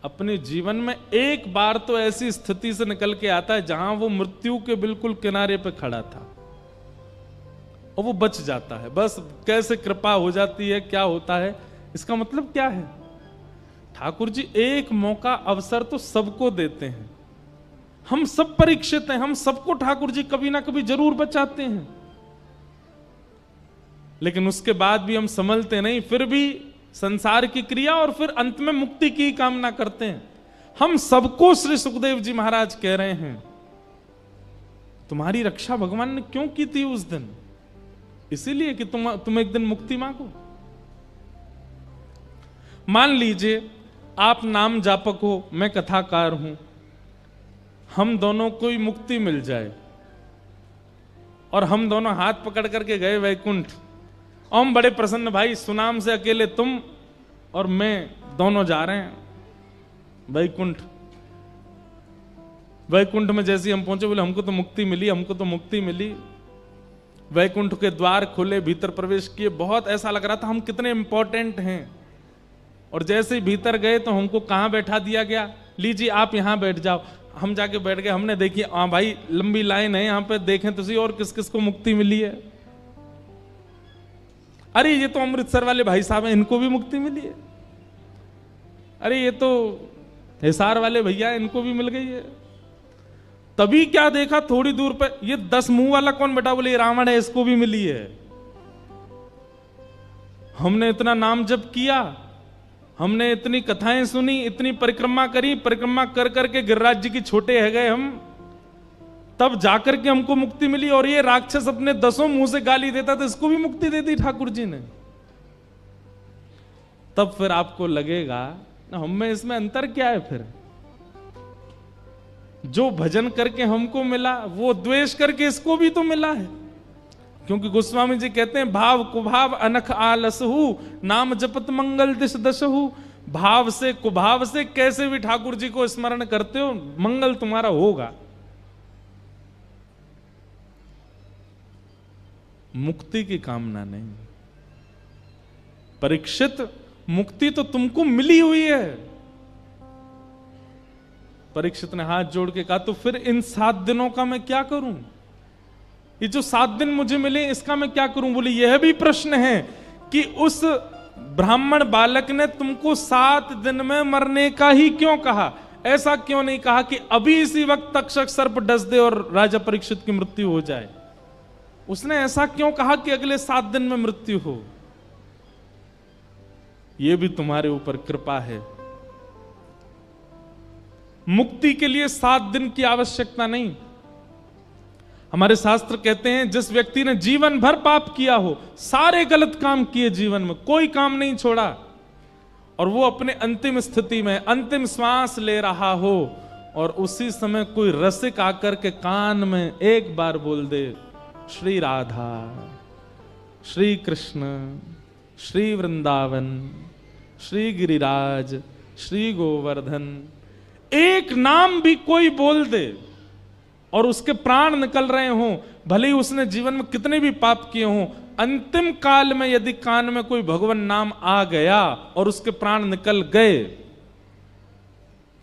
अपने जीवन में एक बार तो ऐसी स्थिति से निकल के आता है जहां वो मृत्यु के बिल्कुल किनारे पे खड़ा था और वो बच जाता है। बस कैसे कृपा हो जाती है, क्या होता है, इसका मतलब क्या है? ठाकुर जी एक मौका, अवसर तो सबको देते हैं। हम सब परीक्षित हैं, हम सबको ठाकुर जी कभी ना कभी जरूर बचाते हैं, लेकिन उसके बाद भी हम संभलते नहीं, फिर भी संसार की क्रिया और फिर अंत में मुक्ति की कामना करते हैं। हम सबको श्री सुखदेव जी महाराज कह रहे हैं तुम्हारी रक्षा भगवान ने क्यों की थी उस दिन? इसीलिए कि तुम एक दिन मुक्ति मांगो। मान लीजिए आप नाम जापक हो, मैं कथाकार हूं, हम दोनों को ही मुक्ति मिल जाए और हम दोनों हाथ पकड़ करके गए वैकुंठ, और हम बड़े प्रसन्न, भाई सुनाम से अकेले तुम और मैं दोनों जा रहे हैं वैकुंठ। वैकुंठ में जैसे हम पहुंचे बोले हमको तो मुक्ति मिली, हमको तो मुक्ति मिली। वैकुंठ के द्वार खुले, भीतर प्रवेश किए, बहुत ऐसा लग रहा था हम कितने इंपॉर्टेंट हैं। और जैसे ही भीतर गए तो हमको कहां बैठा दिया गया, लीजिए आप यहां बैठ जाओ। हम जाके बैठ गए, हमने देखी हाँ भाई लंबी लाइन है यहां पे, देखें तो और किस किस को मुक्ति मिली है। अरे ये तो अमृतसर वाले भाई साहब हैं, इनको भी मुक्ति मिली है। अरे ये तो हिसार वाले भैया, इनको भी मिल गई है। तभी क्या देखा थोड़ी दूर पे, ये 10 मुंह वाला कौन बैठा, बोले ये रावण है, इसको भी मिली है। हमने इतना नाम जप किया, हमने इतनी कथाएं सुनी, इतनी परिक्रमा करी, परिक्रमा कर करके गिरिराज जी की छोटे है गए हम, तब जाकर के हमको मुक्ति मिली। और ये राक्षस अपने 10 मुंह से गाली देता था, इसको भी मुक्ति दे दी ठाकुर जी ने। तब फिर आपको लगेगा ना हम में इसमें अंतर क्या है? फिर जो भजन करके हमको मिला वो द्वेष करके इसको भी तो मिला है। क्योंकि गोस्वामी जी कहते हैं भाव कुभाव अनख आलसहु, नाम जपत मंगल दिश दशहु। भाव से कुभाव से कैसे भी ठाकुर जी को स्मरण करते हो, मंगल तुम्हारा होगा। मुक्ति की कामना नहीं। परीक्षित, मुक्ति तो तुमको मिली हुई है। परीक्षित ने हाथ जोड़ के कहा तो फिर इन 7 दिनों का मैं क्या करूं? ये जो 7 दिन मुझे मिले इसका मैं क्या करूं? बोले यह भी प्रश्न है कि उस ब्राह्मण बालक ने तुमको 7 दिन में मरने का ही क्यों कहा? ऐसा क्यों नहीं कहा कि अभी इसी वक्त तक्षक सर्प डस दे और राजा परीक्षित की मृत्यु हो जाए? उसने ऐसा क्यों कहा कि अगले 7 दिन में मृत्यु हो? यह भी तुम्हारे ऊपर कृपा है। मुक्ति के लिए 7 दिन की आवश्यकता नहीं। हमारे शास्त्र कहते हैं जिस व्यक्ति ने जीवन भर पाप किया हो, सारे गलत काम किए जीवन में, कोई काम नहीं छोड़ा, और वो अपने अंतिम स्थिति में अंतिम श्वास ले रहा हो और उसी समय कोई रसिक आकर के कान में एक बार बोल दे श्री राधा, श्री कृष्ण, श्री वृंदावन, श्री गिरिराज, श्री गोवर्धन। एक नाम भी कोई बोल दे और उसके प्राण निकल रहे हों, भले ही उसने जीवन में कितने भी पाप किए हों, अंतिम काल में यदि कान में कोई भगवान नाम आ गया और उसके प्राण निकल गए,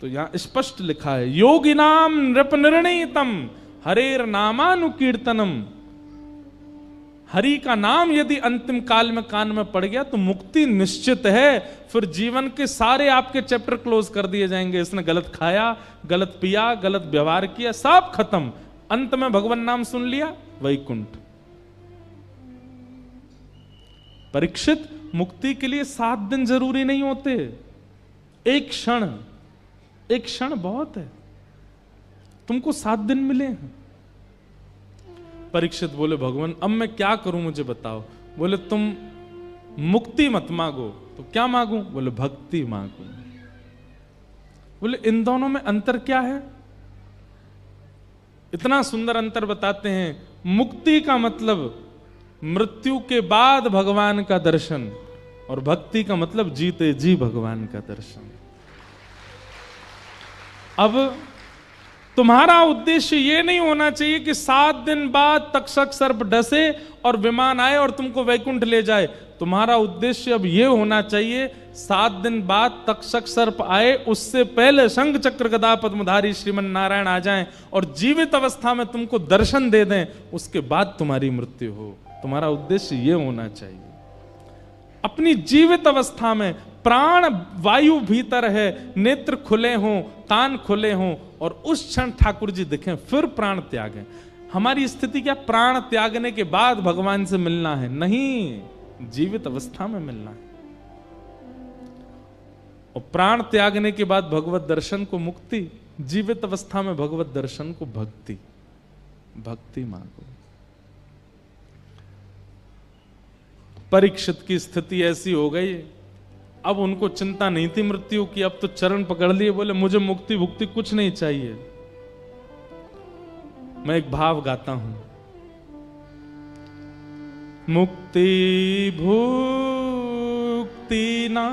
तो यहां स्पष्ट लिखा है योगिनाम नृप निर्णीतम हरेर नामानुकीर्तनम। हरि का नाम यदि अंतिम काल में कान में पड़ गया तो मुक्ति निश्चित है। फिर जीवन के सारे आपके चैप्टर क्लोज कर दिए जाएंगे। इसने गलत खाया, गलत पिया, गलत व्यवहार किया, सब खत्म। अंत में भगवान नाम सुन लिया, वैकुंठ। परीक्षित, मुक्ति के लिए 7 दिन जरूरी नहीं होते, एक क्षण बहुत है। तुमको 7 दिन मिले हैं। परीक्षित बोले भगवान अब मैं क्या करूं, मुझे बताओ। बोले तुम मुक्ति मत मांगो, तो क्या मांगू? बोले भक्ति मांगो। बोले इन दोनों में अंतर क्या है? इतना सुंदर अंतर बताते हैं। मुक्ति का मतलब मृत्यु के बाद भगवान का दर्शन, और भक्ति का मतलब जीते जी भगवान का दर्शन। अब तुम्हारा उद्देश्य यह नहीं होना चाहिए कि 7 दिन बाद तक्षक सर्प डसे और विमान आए और तुमको वैकुंठ ले जाए। तुम्हारा उद्देश्य अब यह होना चाहिए 7 दिन बाद तक्षक सर्प आए, उससे पहले शंख चक्र गदा पद्मधारी श्रीमन नारायण आ जाएं और जीवित अवस्था में तुमको दर्शन दे दें, उसके बाद तुम्हारी मृत्यु हो। तुम्हारा उद्देश्य यह होना चाहिए। अपनी जीवित अवस्था में प्राण वायु भीतर है, नेत्र खुले हों, कान खुले हों, और उस क्षण ठाकुर जी दिखें, फिर प्राण त्यागें। हमारी स्थिति क्या? प्राण त्यागने के बाद भगवान से मिलना है? नहीं, जीवित अवस्था में मिलना है। और प्राण त्यागने के बाद भगवत दर्शन को मुक्ति, जीवित अवस्था में भगवत दर्शन को भक्ति। भक्ति मांगो। परीक्षित की स्थिति ऐसी हो गई, अब उनको चिंता नहीं थी मृत्यु की, अब तो चरण पकड़ लिए। बोले मुझे मुक्ति भुक्ति कुछ नहीं चाहिए। मैं एक भाव गाता हूं। मुक्ति भुक्ति ना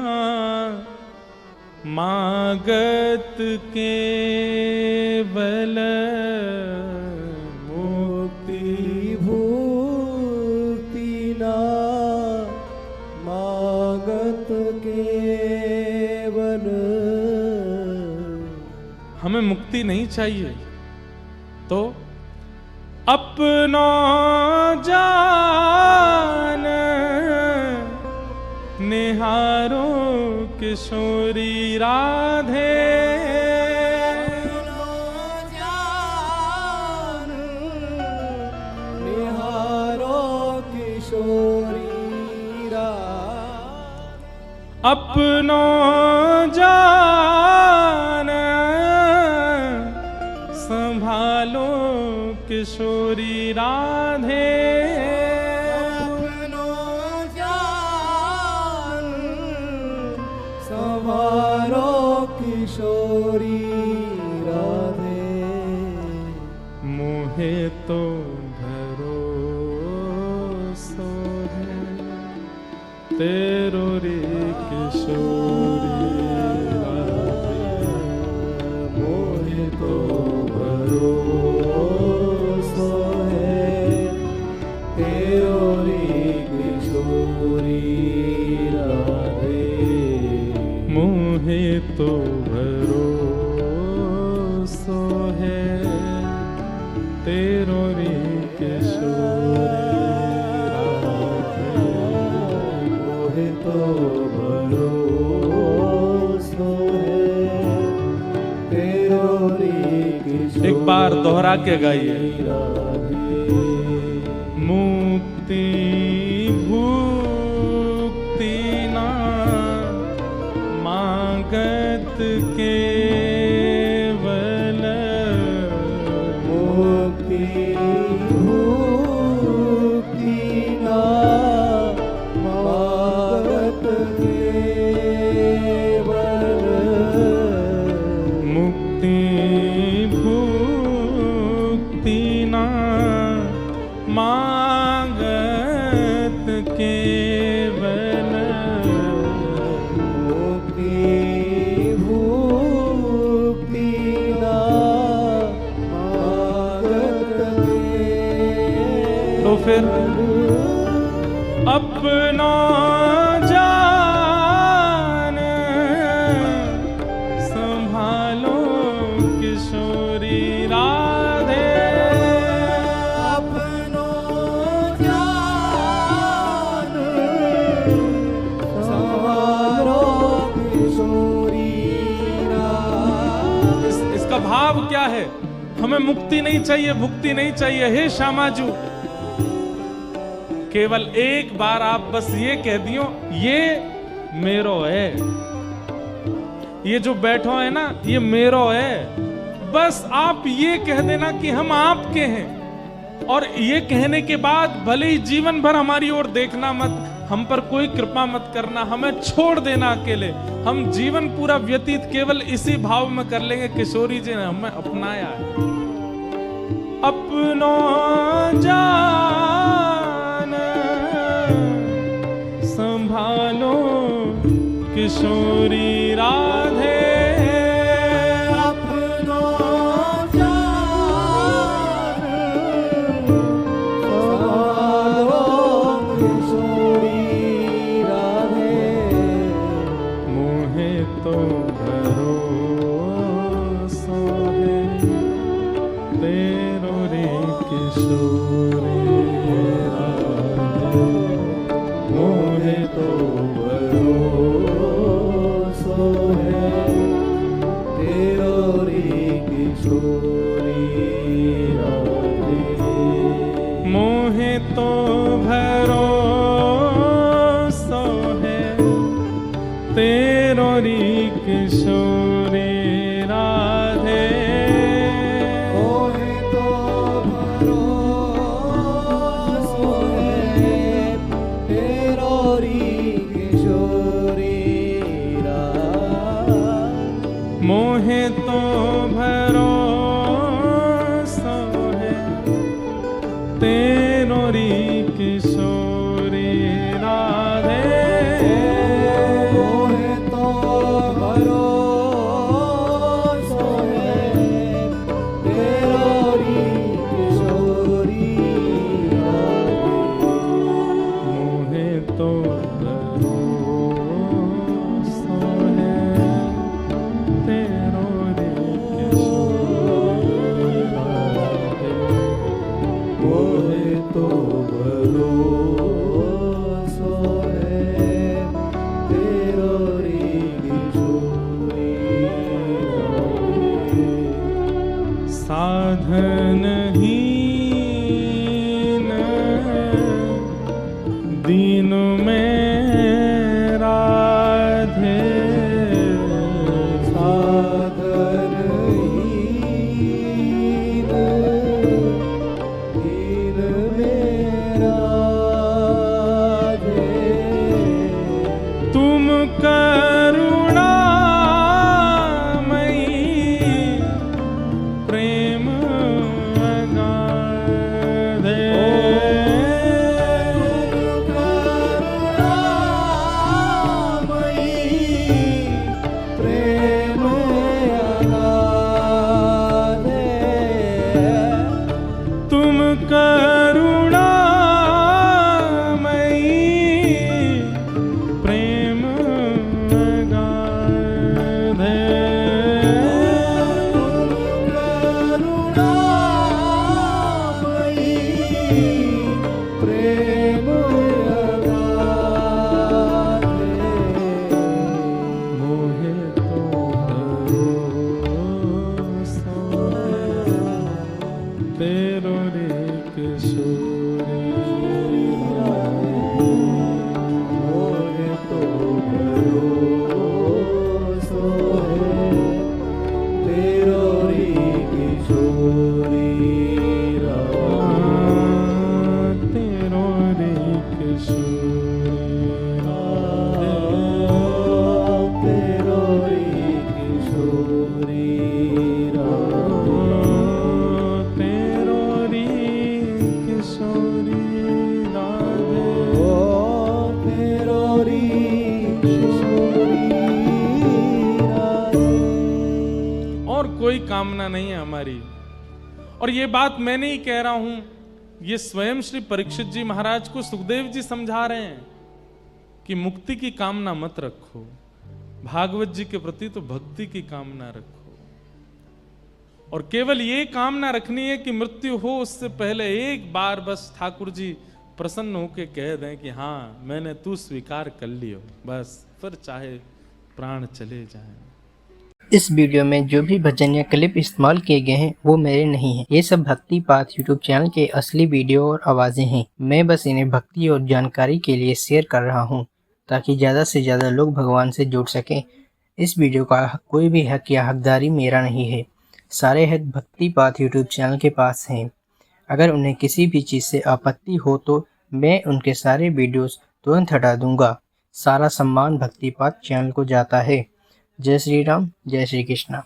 मागत केवल, मुक्ति भुक्ति ना मागत केवल। हमें मुक्ति नहीं चाहिए तो अपनो जान निहारो किशोरी राधे। अपनो जान निहारो किशोरी राधे। अपनो जान संभालो किशोरी राधे। अपनो जान संभालो किशोरी राधे। मोहे तो भरोसो है तेरो रे किशोरी राधे। मोहे तो भरोसा है तेरो रे किशोरी राधे। मोहे तो भरोसो है तेरो रे किशोरी राधे। मोहे तो भरोसा है तेरो रे किशोरी। एक बार दोहरा के गाइए। मुक्ति भुक्ति ना मागत केवल। मुक्ति भुक्ति ना मागत केवल। मुक्ति भुक्ति ना मागत फिर अपना जान संभालो किशोरी राधे, अपनो जान संभालो किशोरी राधे। इसका भाव क्या है? हमें मुक्ति नहीं चाहिए, भुक्ति नहीं चाहिए। हे श्यामाजू, केवल एक बार आप बस ये कह दियो, ये मेरो है, ये जो बैठो है ना, ये मेरो है। बस आप ये कह देना कि हम आपके हैं, और ये कहने के बाद भले ही जीवन भर हमारी ओर देखना मत, हम पर कोई कृपा मत करना, हमें छोड़ देना अकेले, हम जीवन पूरा व्यतीत केवल इसी भाव में कर लेंगे। किशोरी जी ने हमें अपनाया है। अपनो जान संभालो किशोरी राधे, अपनो जान संभालो किशोरी राधे। मोहे तो भरोसा है तेरो रे किशोरी राधे, मोहे तो भरोसा है तेरो रे किशोरी राधे। मोहे तो भरोसा है तेरो री किशोरी राधे, मोहे तो भरोसा है तेरो रे किशोरी राधे। मोहे तो भरोसा है तेरो री किशोरी राधे, मोहे तो भरोसा है तेरो रे किशोरी राधे। मोहे तो भरोसा है तेरो रे किशोरी राधे, मोहे तो भरोसा है तेरो रे किशोरी राधे। साधनहीन दीन में राधे, साधनहीन दीन मेरा राधे। तुम करुणामयी प्रेम अगाधे, प्रेम अगाधे। तुम करुणामयी प्रेम अगाधे, करुणामयी प्रेम अगाधे। मोहे तो भरोसा है तेरो रे किशोरी राधे, मोहे तो भरोसा है तेरो रे किशोरी राधे। तेरो रे किशोरी राधे, तेरो रे किशोरी राधे। तेरो रे किशोरी राधे, तेरो रे किशोरी राधे। और कोई कामना नहीं है हमारी। और ये बात मैं नहीं कह रहा हूं, ये स्वयं श्री परीक्षित जी महाराज को सुखदेव जी समझा रहे हैं कि मुक्ति की कामना मत रखो, भागवत जी के प्रति तो भक्ति की कामना रखो, और केवल ये कामना रखनी है कि मृत्यु हो उससे पहले एक बार बस ठाकुर जी प्रसन्न होके कह दें कि हाँ मैंने तू स्वीकार कर लियो, बस फिर चाहे प्राण चले जाएं। इस वीडियो में जो भी भजन या क्लिप इस्तेमाल किए गए हैं वो मेरे नहीं हैं। ये सब भक्ति पाथ यूट्यूब चैनल के असली वीडियो और आवाज़ें हैं। मैं बस इन्हें भक्ति और जानकारी के लिए शेयर कर रहा हूँ ताकि ज़्यादा से ज़्यादा लोग भगवान से जुड़ सकें। इस वीडियो का कोई भी हक या हकदारी मेरा नहीं है। सारे हक भक्ति पाथ यूट्यूब चैनल के पास हैं। अगर उन्हें किसी भी चीज़ से आपत्ति हो तो मैं उनके सारे वीडियोस तुरंत हटा दूंगा। सारा सम्मान भक्ति पाथ चैनल को जाता है। जय श्री राम, जय श्री कृष्णा।